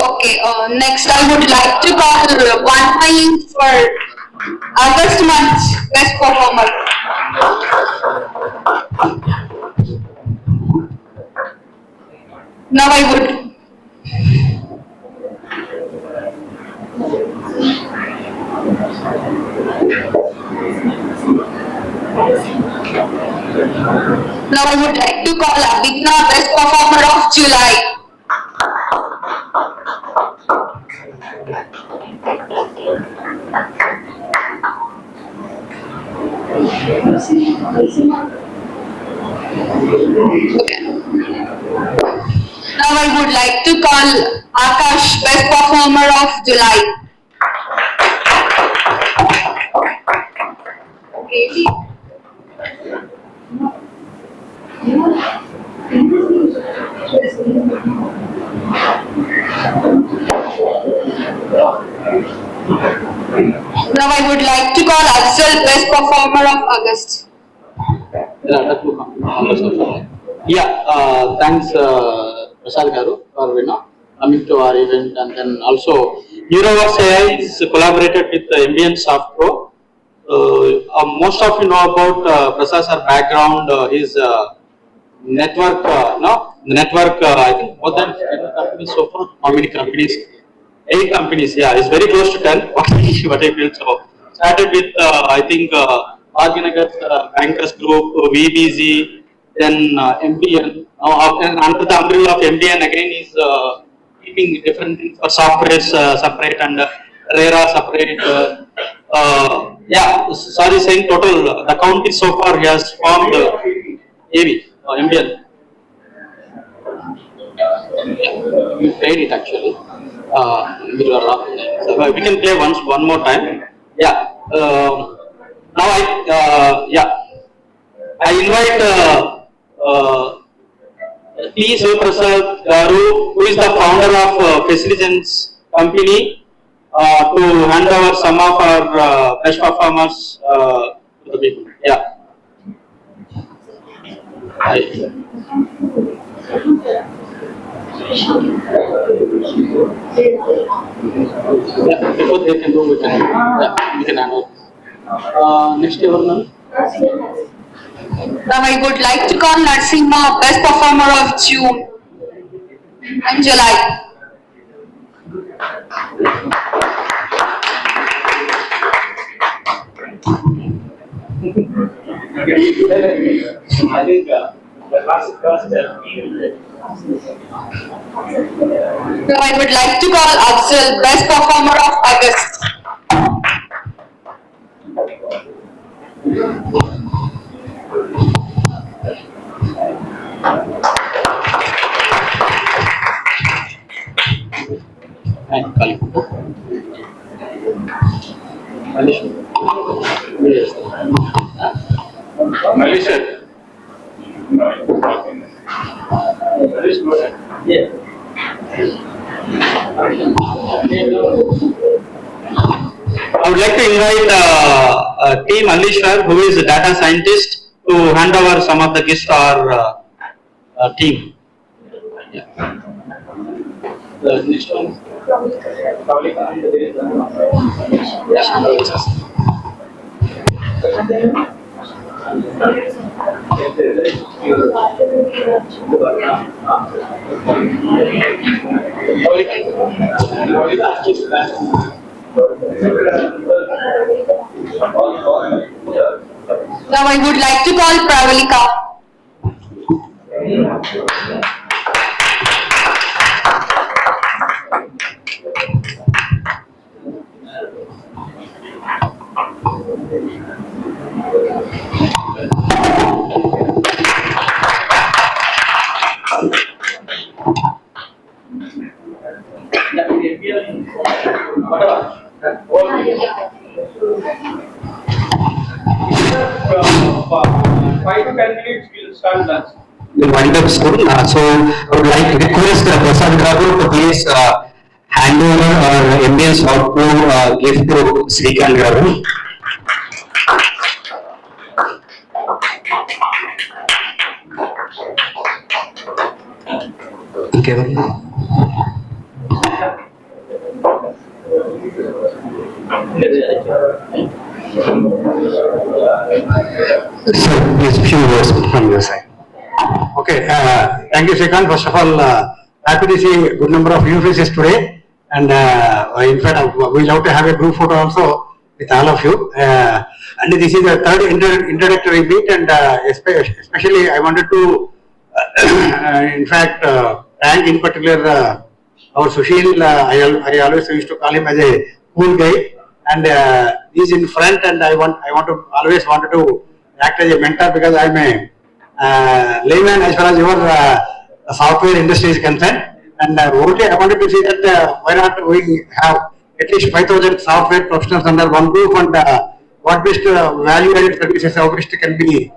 Okay, next I would like to call one point for August month's best performer. Now I would. Now I would like to call Abhigna best performer of July. Okay. Now I would like to call Akash best performer of July. Okay. Now I would like to call Afzal best performer of August. Thanks Prasad Garu for coming to our event, and then also NeuroverseAI is collaborated with MBN Soft Pro. Most of you know about Prasad Sir background, his network, I think more than 10 companies so far. How many companies? 8 companies, it's very close to 10, what I feel. So, started with, I think, Arginagar Bankers Group, VBZ, then MBN. And under the umbrella of MBN again is keeping different things for software separate and RERA separate. Sorry, saying total, the count is so far he has formed AV, MBN. We paid it actually. So we can play one more time. Now I invite T. Sreekanth Garu, who is the founder of Faciligens company, to hand over some of our best performers to the people. Before they can do, we can handle. Next year, Now I would like to call Narasimha best performer of June and July. I think the last Now I would like to call Afzal best performer of August. Malaysia. Yes. I would like to invite Team Alisher, who is a data scientist, to hand over some of the gifts to our team. Yeah. The next one. Now I would like to call Pravalika. Five to 10 minutes, we'll start lunch. We'll wind up soon. So I would like to request Prasad Garu to please hand over our MBA software gift to Sreekanth Garu. Okay. So, please, few words from your side. Okay, thank you, Sreekanth. First of all, happy to see a good number of new faces today. And in fact, we love to have a group photo also with all of you. And this is the third introductory meet, and especially I wanted to, in fact, thank in particular our Sushil. I always used to call him as a cool guy, and he's in front, and I always wanted to act as a mentor because I'm a layman as far as your software industry is concerned. And only I wanted to see that why not we have at least 5,000 software professionals under one roof, and what best value-added services how best can be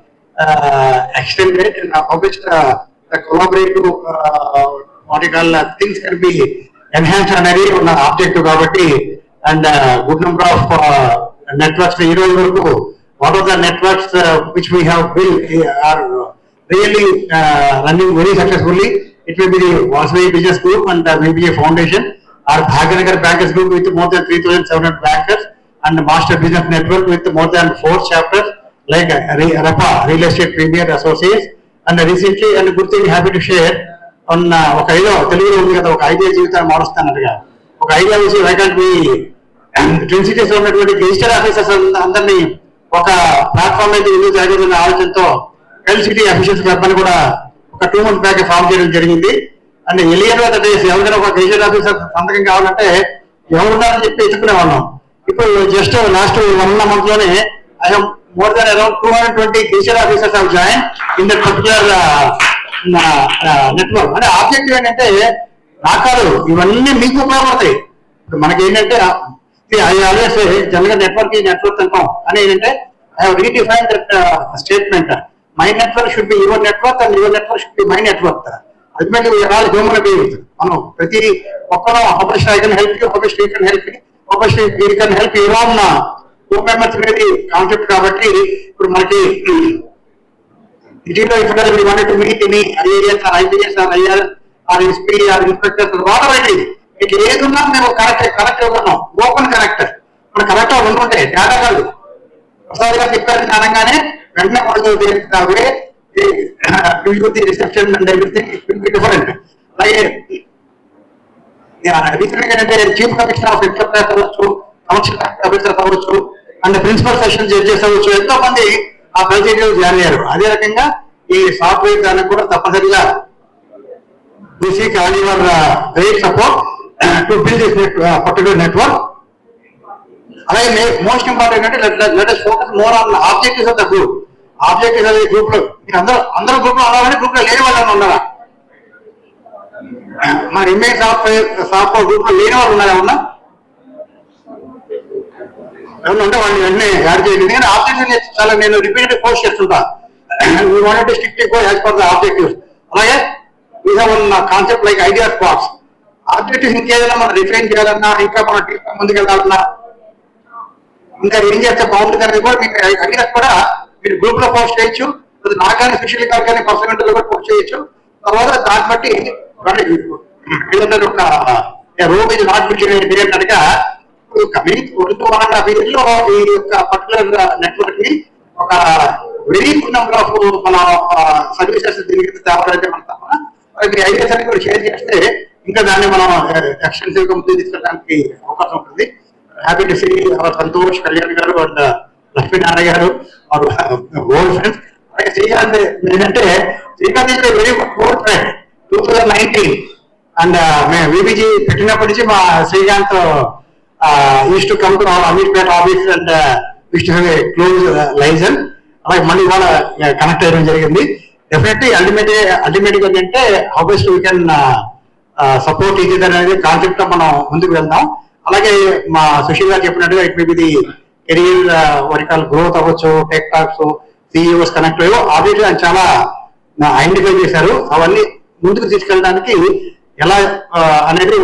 extended, and how best the collaborative what you call things can be enhanced and on objective కాబట్టి, and good number of networks. What are the networks which we have built are really running very successfully. It will be the Vasavi Business Group, and will be a foundation. Our Bhaganagar Bankers Group with more than 3,700 bankers, and Master Business Network with more than 4 chapters like RAPA, Real Estate Premier Associates. And recently, and good thing, happy to share on ఒక idea తెలుగులో ఉంది కదా, ఒక idea జీవితాన్ని మారుస్తానట్టుగా ఒక idea వచ్చి why can't be twin cities లో ఉన్నటువంటి గెజిటెడ్ ఆఫీసర్స్ అందరినీ ఒక ప్లాట్ఫామ్ అయితే ఎందుకు జరగదన్న ఆలోచనతో హెల్త్ సిటీ అఫీషియల్స్ క్లబ్ అని కూడా ఒక 2 months బ్యాక్ ఫామ్ చేయడం జరిగింది. అండ్ ఎలియన్ డేస్ ఎవరికైనా ఒక గెజిటెడ్ ఆఫీసర్ సంతకం కావాలంటే ఎవరున్నారని చెప్పి ఎత్తుకునే వాళ్ళం. ఇప్పుడు జస్ట్ లాస్ట్ 1 month లోనే I have more than around 220 gazetted officers have join in that particular network. అంటే ఆబ్జెక్టివ్ ఏంటంటే నాకాలు ఇవన్నీ మీకు ఉపయోగపడతాయి. ఇప్పుడు మనకి ఏంటంటే ఐ ఆల్వేస్ జనరల్గా నెట్వర్క్ అంటాం అని ఏంటంటే I have redefine that statement. My network should be your network, and your network should be my network. Ultimately we are all human beings. మనం ప్రతి ఒక్కరు operation I can help you, operation you can help me, operation you can help your own co members అనేది concept. కాబట్టి ఇప్పుడు మనకి సిటీలో ఇక్కడ we wanted to meet any IAS or IPS or IR or SP or inspectors or whatever it is. మీకు ఏదున్నా మేము correct ఉన్నాం, ఓపెన్ కరెక్టర్. మన కరెక్ట్ ఉంటుంటే డేటా కాదు ఒకసారి చెప్పారు అనగానే వెంటనే వాళ్ళు reception and everything it will be different. అలాగే ఏంటంటే చీఫ్ కమిషనర్ ఆఫ్ ఎంటర్ప్రైజ్ అవ్వచ్చు, కమిషనర్ ఆఫీసర్స్ అవ్వచ్చు, అండ్ ప్రిన్సిపల్ సెషన్ జడ్జెస్ అవ్వచ్చు, ఎంతో మంది ఆ ప్రెసిడెంట్ జాయిన్ అయ్యారు. అదే రకంగా ఈ సాఫ్ట్వేర్ దానికి కూడా తప్పనిసరిగా all your great support to build this particular network. అలాగే మోస్ట్ ఇంపార్టెంట్ అంటే let us focus more on objectives of the group. Objectives అనే గ్రూప్ లో మీరు అందరూ గ్రూప్ లో ఉన్నారని గ్రూప్ లో లేని వాళ్ళు ఉన్నారా? మన ఇమేజ్ సాఫ్ట్వేర్ గ్రూప్ లో లేని వాళ్ళు ఉన్నారా? ఏమన్నా ఉంటే వాళ్ళు వెంటనే యాడ్ చేయండి. ఎందుకంటే ఆబ్జెక్టివ్ చాలా నేను రిపీటెడ్ పోస్ట్ చేస్తుంటా. and we wanted to strictly go as per the objectives. అలాగే we have one concept like idea spots. Objectives ఇంకేదైనా మనం రిఫైన్ చేయాలన్నా, ఇంకా మనం ముందుకు వెళ్ళాలన్నా, ఇంకా ఏం చేస్తే బాగుంటుంది అనేది కూడా మీకు ఐడియాస్ కూడా మీరు గ్రూప్ లో పోస్ట్ చేయొచ్చు, నాకు కానీ స్పెషల్ గారు కానీ పర్సనల్ కూడా పోస్ట్ చేయొచ్చు. తర్వాత దాన్ని బట్టి ఏదన్నా ఒక రోమ్ ఇది నాట్ బిల్డ్ కనుక కమింగ్ 2.5 years లో ఈ యొక్క పర్టికులర్ నెట్వర్క్ ని ఒక వెరీ గుడ్ నెంబర్ ఆఫ్ మన సర్వీసెస్ దీనికి తేవాలంటే మన తప్ప మీ ఐడియాస్ అన్ని కూడా షేర్ చేస్తే ఇంకా దాన్ని మనం ఎక్స్టెన్సివ్ గా ముందుకు తీసుకెళ్ళడానికి అవకాశం ఉంటుంది. Happy to see our Santosh Kalyan గారు అండ్ లక్ష్మీనారాయణ గారు అవర్ ఓల్డ్ ఫ్రెండ్స్. అలాగే శ్రీకాంత్ ఏంటంటే Srikanth is very old friend 2019 and మేము విబిజీ పెట్టినప్పటి నుంచి మా Srikanth used to come to our Amirpet office and used to have a close liaison. అలాగే మళ్ళీ కూడా కనెక్ట్ అయ్యడం జరిగింది. డెఫినెట్లీ అల్టిమేట్గా ఏంటంటే how best we can support each other అనేది కాన్సెప్ట్ తో మనం ముందుకు వెళ్దాం. అలాగే మా సుశీల్ గారు చెప్పినట్టుగా it may be the career vertical growth అవ్వచ్చు, టెక్ టాక్స్, సిఇఓస్ కనెక్ట్ అయ్యో ఆబ్వియస్లీ ఆయన చాలా ఐడెంటిఫై చేశారు. అవన్నీ ముందుకు తీసుకెళ్ళడానికి ఎలా అనేది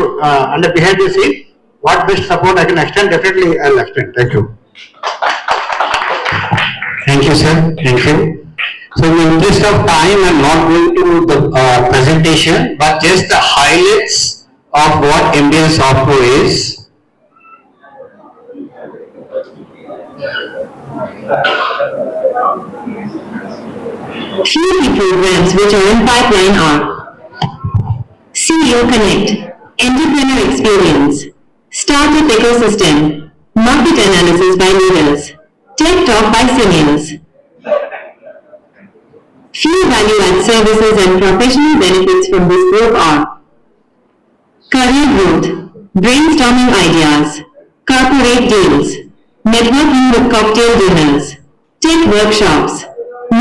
అంటే behind the scene what best support I can extend, definitely I will extend. Thank you. Thank you, sir. Thank you. So in the interest of time, I'm not going to the presentation, but just the highlights of what MBN software is. Few programs which are in pipeline are CEO Connect, Entrepreneur Experience, Startup Ecosystem, Market Analysis by Leaders, Tech Talk by Seniors. Few value-add services and professional benefits from this group are career growth, brainstorming ideas, corporate deals, networking with cocktail dinners, tech workshops,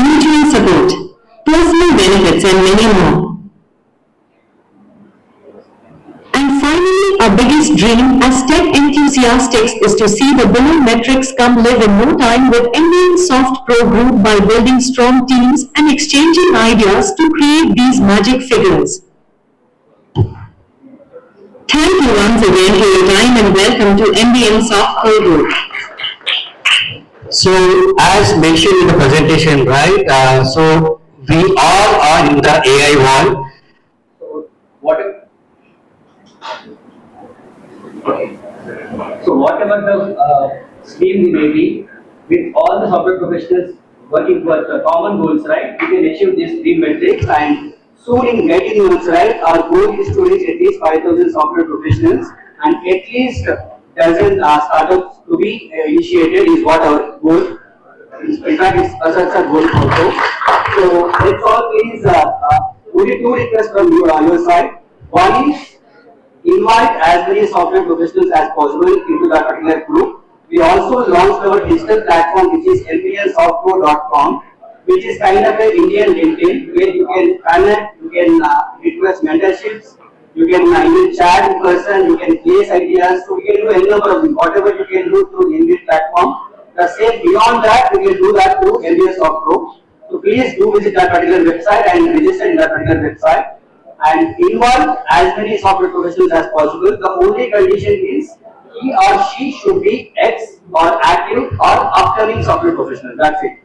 mutual support, personal benefits and many more. And finally, our biggest dream as tech enthusiasts is to see the below metrics come live in no time with MBN Soft Pro Group by building strong teams and exchanging ideas to create these magic figures. Thank you once again for your time and welcome to MBN Soft Pro Group. So as mentioned in the presentation, right, so we all are in the AI world. So whatever the stream may be, with all the software professionals working for the common goals, right, we can achieve these three metrics. And soon in 18 months, right, our goal is to reach at least 5,000 software professionals and at least dozen startups to be initiated is what our goal is. In fact, it's our goal also. So let's all please, we need two requests from your side. One is invite as many software professionals as possible into that particular group. We also launched our digital platform which is lbnsoftpro.com, which is kind of an Indian LinkedIn where you can connect, you can request mentorships, you can even chat in person, you can place ideas, so we can do any number of things. Whatever you can do through the LinkedIn platform, the same beyond that, we can do that through MBN Soft Pro. So please do visit that particular website and register in that particular website. And involve as many software professionals as possible. The only condition is he or she should be ex or active or upcoming software professional. That's it.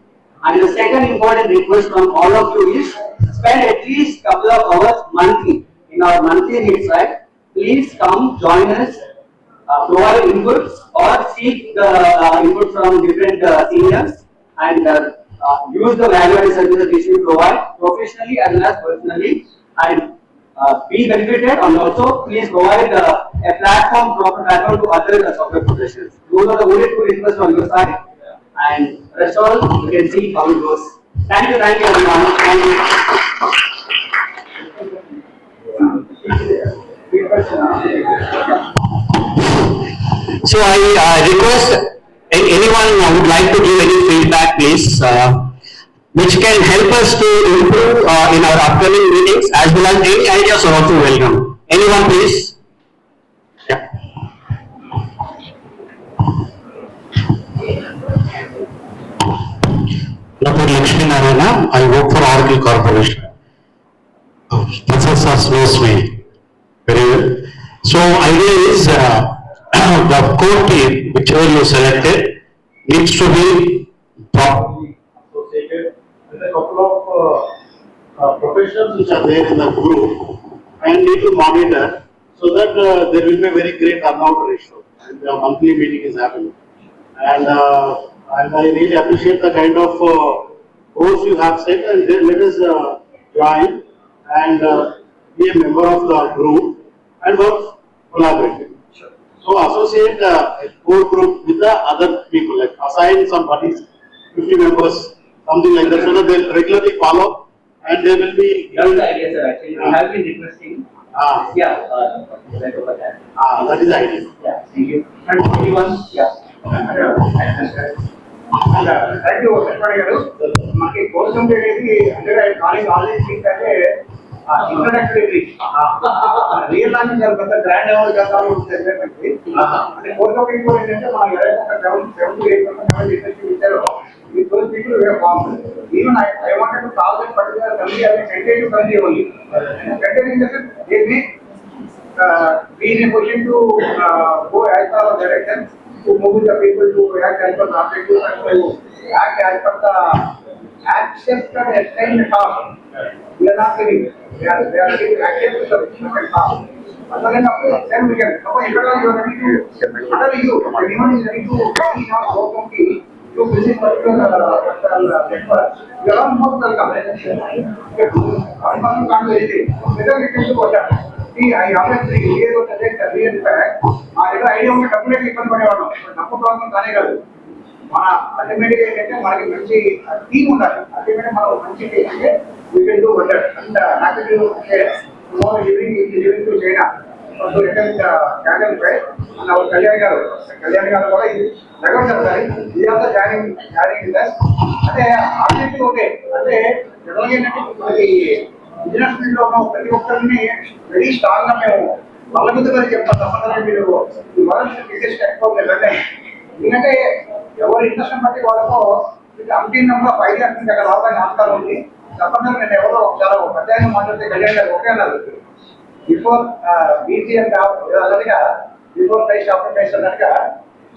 And the second important request from all of you is spend at least couple of hours monthly in our monthly meets, right? Please come join us, provide inputs or seek the input from different seniors and use the value-added services which we provide professionally as well as personally. And be benefited and also please provide a platform, proper platform to other software professionals. Those are the only two requests from your side and rest all you can see how it goes. Thank you everyone. Thank you. So I request anyone who would like to give any feedback, please, which can help us to improve in our upcoming meetings, as well as any ideas are also welcome. Anyone, please? Yeah. Lakshmi Narayana. I work for Oracle Corporation. Professor knows me very well. So idea is the core team, whichever you selected, needs to be properly associated with a couple of professionals which are there in the group and need to monitor so that there will be a very great turnout ratio and the monthly meeting is happening. And I really appreciate the kind of goals you have set, and then let us join and be a member of the group and work collaboratively. So associate a core group with the other people, like assign some buddies, 50 members, something like that, so that they'll regularly follow and they will be. That's the idea, sir. Actually, we have been requesting. Yeah, that is the idea. Yeah, thank you. And anyone? Yeah. Thank you, Sreekanth garu. Maki course ఉండేది అంటే calling already think అంటే introductory real launch చాలా పెద్ద grand level చేద్దాం అంటే course of ఇంట్లో ఏంటంటే మనం ఎవరైతే ఒక 7 to 8% ఇండస్ట్రీ ఇచ్చారో ఈ those people were formed. Even I wanted to solve that particular committee as a tentative committee only. Tentative in the sense they may be in a position to go as per our direction, to move the people to act as per the objectives and to act as per the accepted assigned task. We are not giving. They are giving accepted assigned task. Then we can. So, if you are ready to, anyone is ready to see our program to visit particular network, you are most welcome. I'm not going to do anything. Whether we can do what? See, I always say, here was the next real fact. I idea of definitely ఇబ్బంది పడేవాళ్ళం తప్పు problem కానే కాదు మన ultimate గా ఏంటంటే మనకి మంచి team ఉండాలి అల్టిమేట్ మనం మంచి టీమ్ అంటే we can do wonder and happy to more living to China to attend candle fire and hour Kalyan గారు కూడా ఇది సార్ ఇది ఆల్సో జాయినింగ్ విత్ us అంటే ఆబ్జెక్టివ్ ఓకే అంటే జనరల్ గా ఏంటంటే మనకి బిజినెస్ ఫీల్డ్ లో ఉన్న ప్రతి ఒక్కరిని వెరీ స్ట్రాంగ్ గా మేము బలగుద్దుకొని చెప్తాం తప్పకుండా మీరు ఈ వరల్డ్ బిగ్గెస్ట్ ఎక్స్పోర్ట్ ఎందుకంటే ఎవరు ఇంట్రెస్ట్ బట్టి వాళ్ళతో అంతిమ నెంబర్ ఆఫ్ ఐడియాస్ అక్కడ రావడానికి ఆస్కారం ఉంది తప్పకుండా నేను ఎవరో చాలా ప్రత్యేకంగా మాట్లాడితే కళ్యాణ్ గారు ఒకే అన్నారు బిఫోర్ బీసీ అంటే అన్నట్టుగా బిఫోర్ ప్రైస్ ఆఫ్టర్ ప్రైస్ అన్నట్టుగా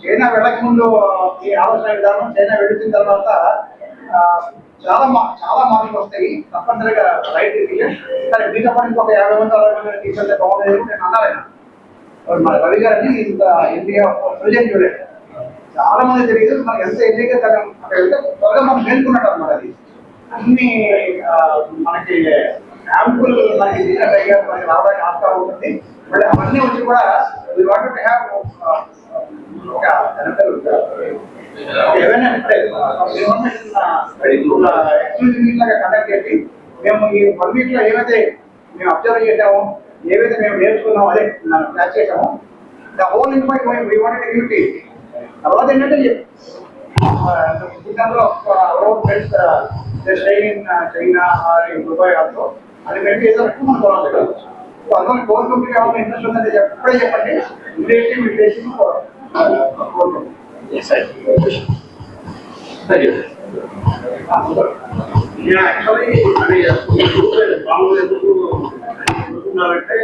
చైనా వెళ్ళక ముందు ఈ ఆలోచన విధానం చైనా వెళుతున్న తర్వాత చాలా మార్కులు వస్తాయి తప్పనిసరిగా రైట్ డిసిజన్ కానీ దీనిపై ఒక 50 మంది 60 మంది తీసుకెళ్తే బాగుండేది నేను అన్నారైనా మన రవి గారిని ఇంత ఇండియా ప్రజెంట్ చూడలేదు చాలా మంది తెలియదు మనకి ఎంత ఎన్నిక అక్కడ వెళ్తే త్వరగా మనం మేల్కొన్నట్టు అన్నమాట అది అన్ని మనకి యాంపుల్ మనకి బిజినెస్ అయ్యా మనకి రావడానికి ఆస్కారం ఉంటుంది మళ్ళీ అవన్నీ వచ్చి కూడా ఒక ఏమైనా ఎక్స్క్లూజివ్ లాగా కండక్ట్ చేసి మేము ఈ 1 week లో ఏవైతే మేము అబ్జర్వ్ చేసామో ఏవైతే మేము నేర్చుకున్నామో అదే క్లాస్ చేసామో the whole insight we wanted to utilize తర్వాత ఏంటంటే friends staying in China or in Dubai also అది మేము ఏదో మనం కొనాలి సో అందువల్ల కోర్ కంపెనీ ఏమైనా ఇంట్రెస్ట్ ఉందంటే ఎప్పుడే చెప్పండి ఇన్విటేషన్ యాక్చువల్లీ అంటే మామూలు ఎందుకు అనుకుంటున్నారంటే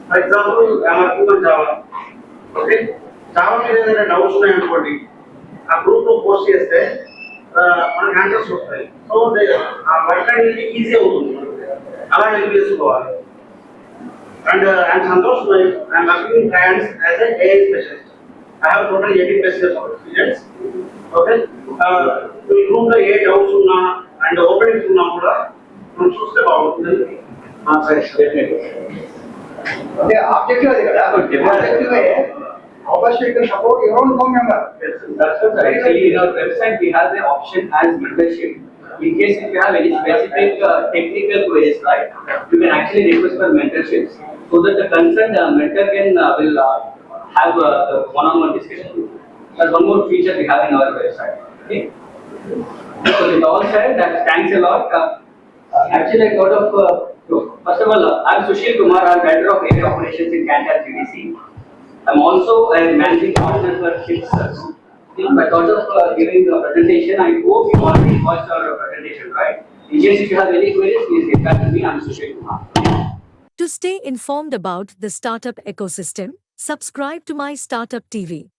for example Java okay Java మీద ఏదైనా డౌట్స్ ఉన్నాయనుకోండి ఆ గ్రూప్ లో పోస్ట్ చేస్తే మనకి ఆన్సర్స్ వస్తాయి సో ఆ వర్క్ అనేది ఈజీ అవుతుంది అలా హెల్ప్ చేసుకోవాలి and Santosh I'm working in trials as a AI specialist I have total 80 plus years of experience. Okay. ఈ గ్రూప్ లో ఏ డౌట్స్ ఉన్నా అండ్ ఓపెనింగ్స్ ఉన్నా కూడా మనం చూస్తే బాగుంటుంది. అంటే ఆబ్జెక్టివ్ అది కదా objective how much you can support your own home member. That's what actually in our website we have the option as mentorship. In case if you have any specific technical queries, right, you can actually request for mentorship so that the concerned mentor can will have the one-on-one discussion. That's one more feature we have in our website. Okay. So with all said, that thanks a lot. Actually, I thought of first of all, I'm Sushil Kumar. I'm Director of AI Operations in Canada GDC. I'm also a managing partner for SEC. I thought of giving a presentation. I hope you already watched our presentation. case if you have any queries, please get back to me. I'm Sushil Kumar. To stay informed about the startup ecosystem, subscribe to My Startup TV.